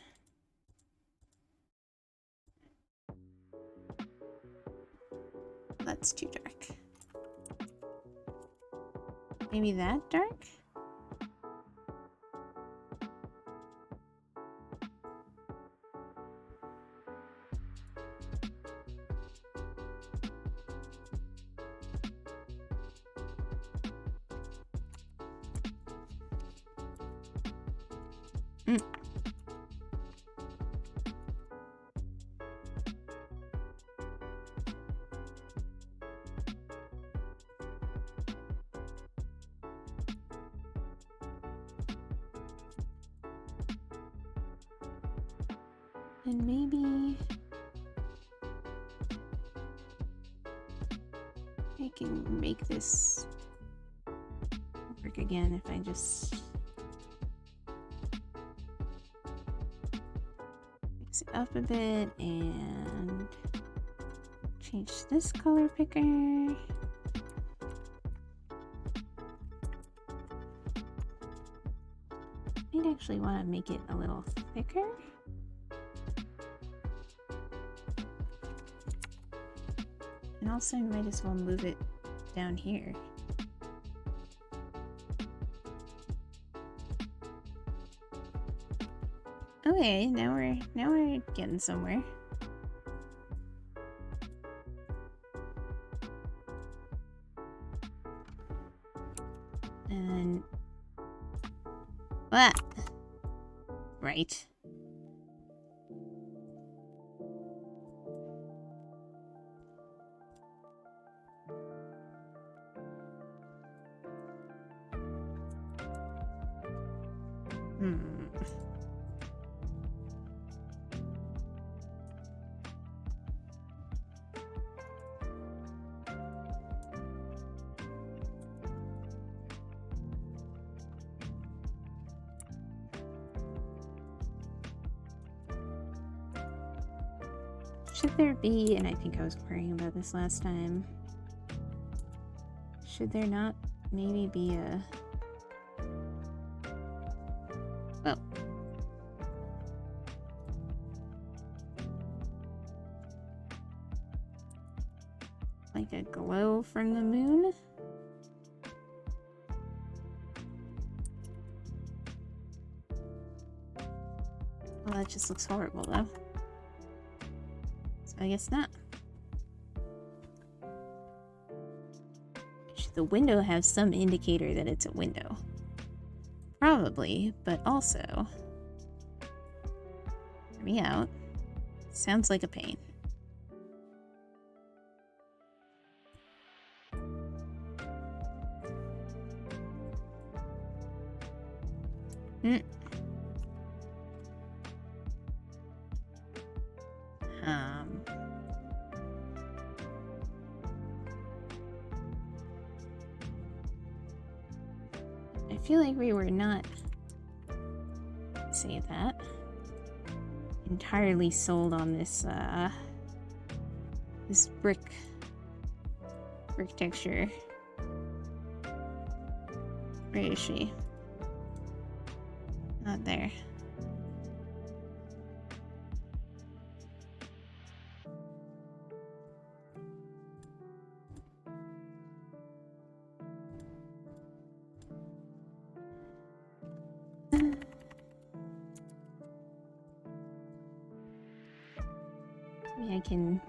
That's too dark. Maybe that dark? And maybe I can make this work again if I just mix it up a bit and change this color picker. I'd actually want to make it a little thicker. And also might as well move it down here. Okay, now we're getting somewhere. And what? Right. Should there be, and I think I was worrying about this last time, should there not maybe be a... Oh. Like a glow from the moon? Well, that just looks horrible though. I guess not. Should the window have some indicator that it's a window? Probably, but also... Hear me out. Sounds like a pain. I feel like we were not, say that, entirely sold on this, this brick texture. Where is she? Not there. Maybe I can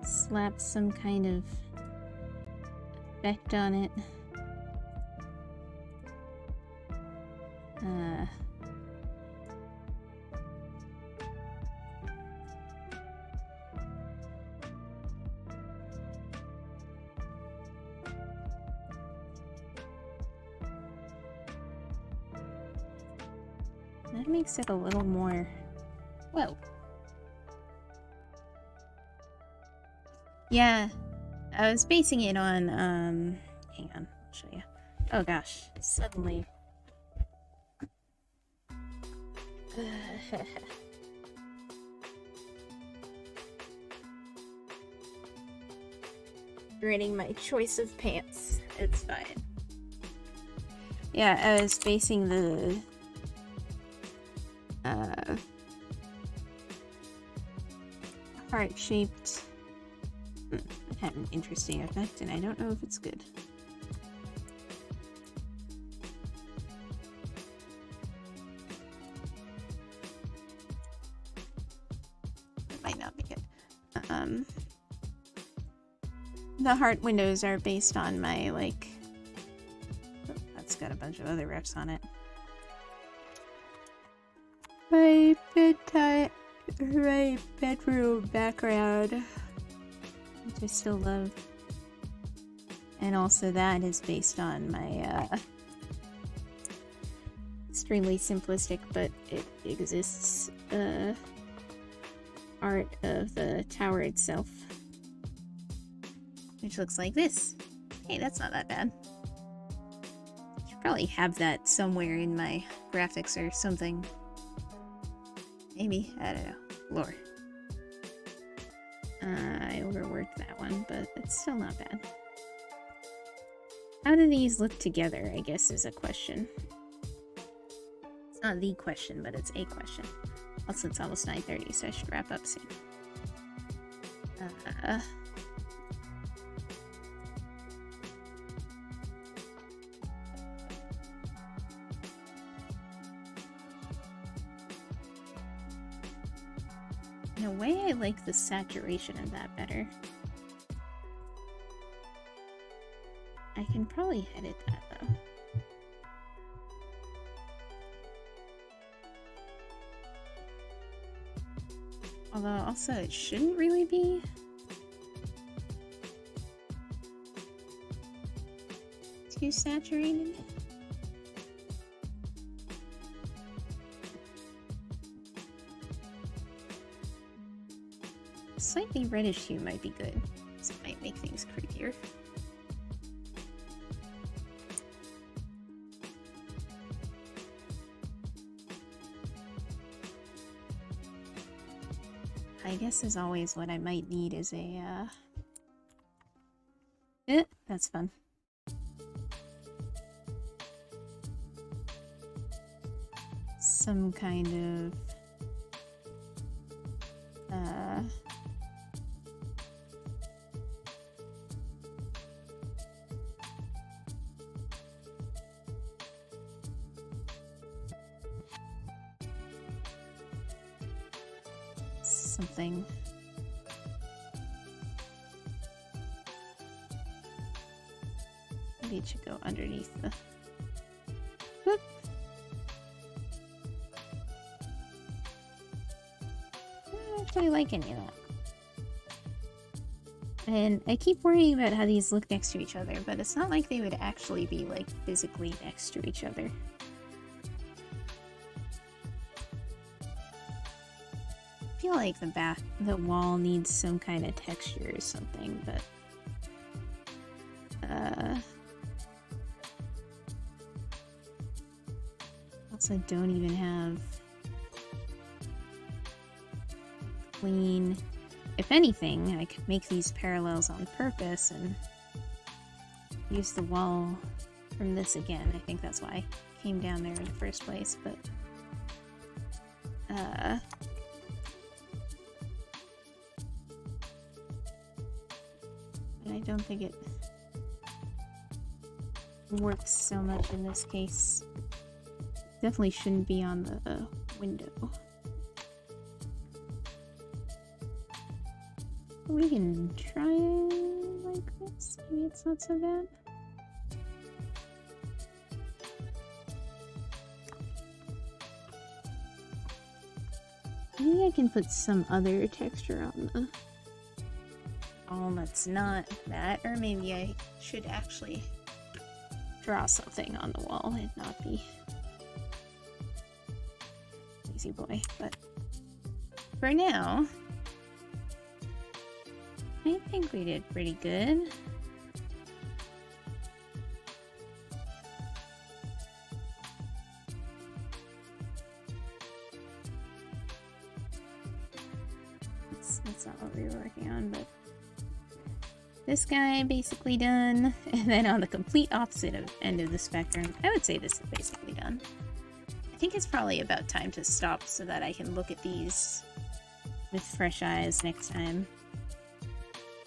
slap some kind of effect on it. That makes it a little more... Whoa. Yeah, I was basing it on, hang on, I'll show you. Oh gosh, suddenly. Regretting my choice of pants. It's fine. Yeah, I was basing the, heart-shaped... It had an interesting effect, and I don't know if it's good. It might not be good. The heart windows are based on my, like... Oh, that's got a bunch of other refs on it. My bedroom background, which I still love. And also that is based on my, it's extremely simplistic, but it exists, art of the tower itself. Which looks like this. Hey, that's not that bad. Should probably have that somewhere in my graphics or something. Maybe, I don't know. Lore. I overworked that one, but it's still not bad. How do these look together, I guess, is a question. It's not the question, but it's a question. Also, it's almost 9:30, so I should wrap up soon. In a way, I like the saturation of that better. I can probably edit that, though. Although, also, it shouldn't really be. Too saturated. A slightly reddish hue might be good. This might make things creepier. I guess as always what I might need is a that's fun. Some kind of something. Maybe it should go underneath the... Whoop. I don't actually like any of that. And I keep worrying about how these look next to each other, but it's not like they would actually be, like, physically next to each other. I feel like the wall needs some kind of texture or something, but also don't even have clean. If anything, I could make these parallels on purpose and use the wall from this again. I think that's why I came down there in the first place, but I don't think it works so much in this case. Definitely shouldn't be on the window. We can try it like this. Maybe it's not so bad. Maybe I can put some other texture on the wall that's not that, or maybe I should actually draw something on the wall and not be lazy boy. But for now, I think we did pretty good. That's not what we were working on, but this guy basically done. And then on the complete opposite end of the spectrum, I would say this is basically done. I think it's probably about time to stop so that I can look at these with fresh eyes next time.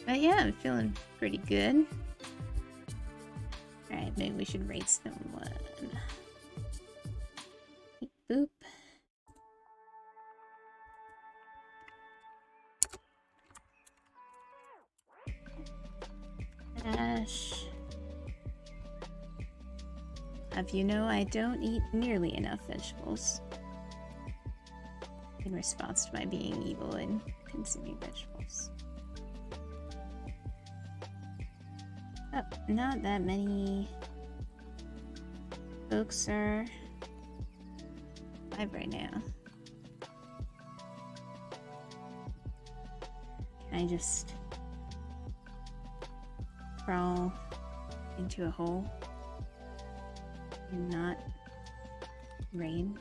But yeah, I'm feeling pretty good. Alright, maybe we should rate someone. Boop. Ash. Have you know I don't eat nearly enough vegetables. In response to my being evil and consuming vegetables. Oh, not that many folks are live right now. Can I just crawl into a hole and not rain?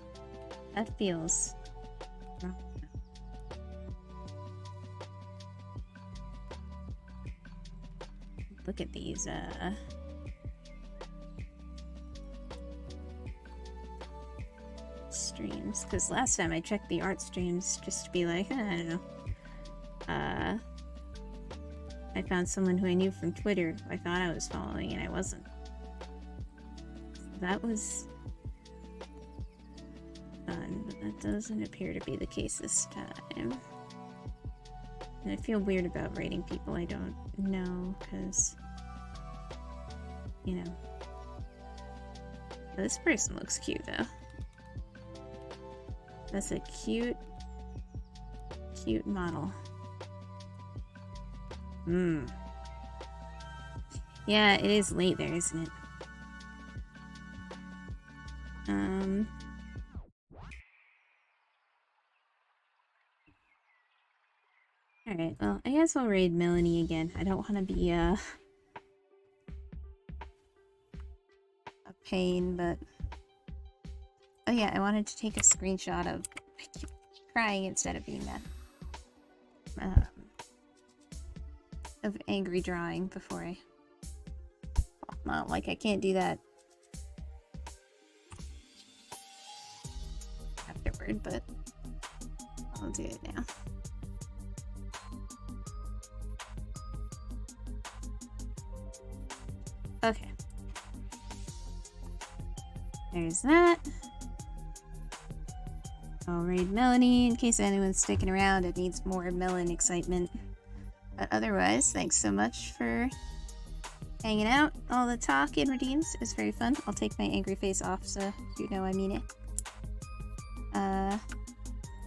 That feels wrong. Look at these streams, because last time I checked the art streams just to be like, I don't know. I found someone who I knew from Twitter who I thought I was following and I wasn't. So that was fun, but that doesn't appear to be the case this time. And I feel weird about rating people I don't know, because, you know. This person looks cute, though. That's a cute model. Yeah, it is late there, isn't it? Alright, well, I guess I'll raid Melanie again. I don't want to be, a pain, but... Oh yeah, I wanted to take a screenshot of... I keep crying instead of being mad. Of angry drawing before I... Well, not like I can't do that afterward, but I'll do it now. Okay. There's that. I'll raid Melanie in case anyone's sticking around and needs more melon excitement. But otherwise, thanks so much for hanging out. All the talk in redeems is very fun. I'll take my angry face off so you know I mean it.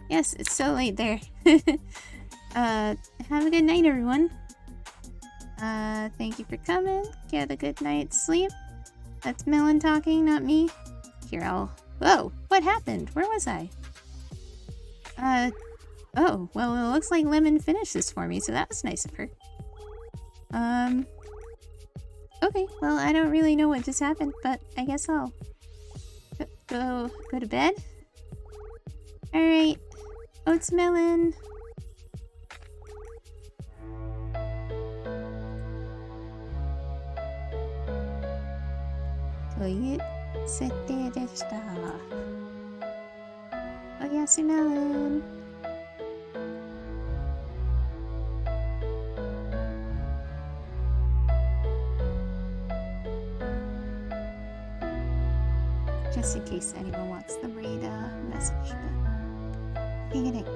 Yes, it's so late there. Have a good night, everyone. Thank you for coming. Get a good night's sleep. That's Melon talking, not me. Here, Whoa, what happened? Where was I? Oh, well, it looks like Lemon finished this for me, so that was nice of her. Okay, well, I don't really know what just happened, but I guess I'll go to bed. Alright, Oats Melon. Oyasumi Melon. Just in case anyone wants the read message. But okay, good night.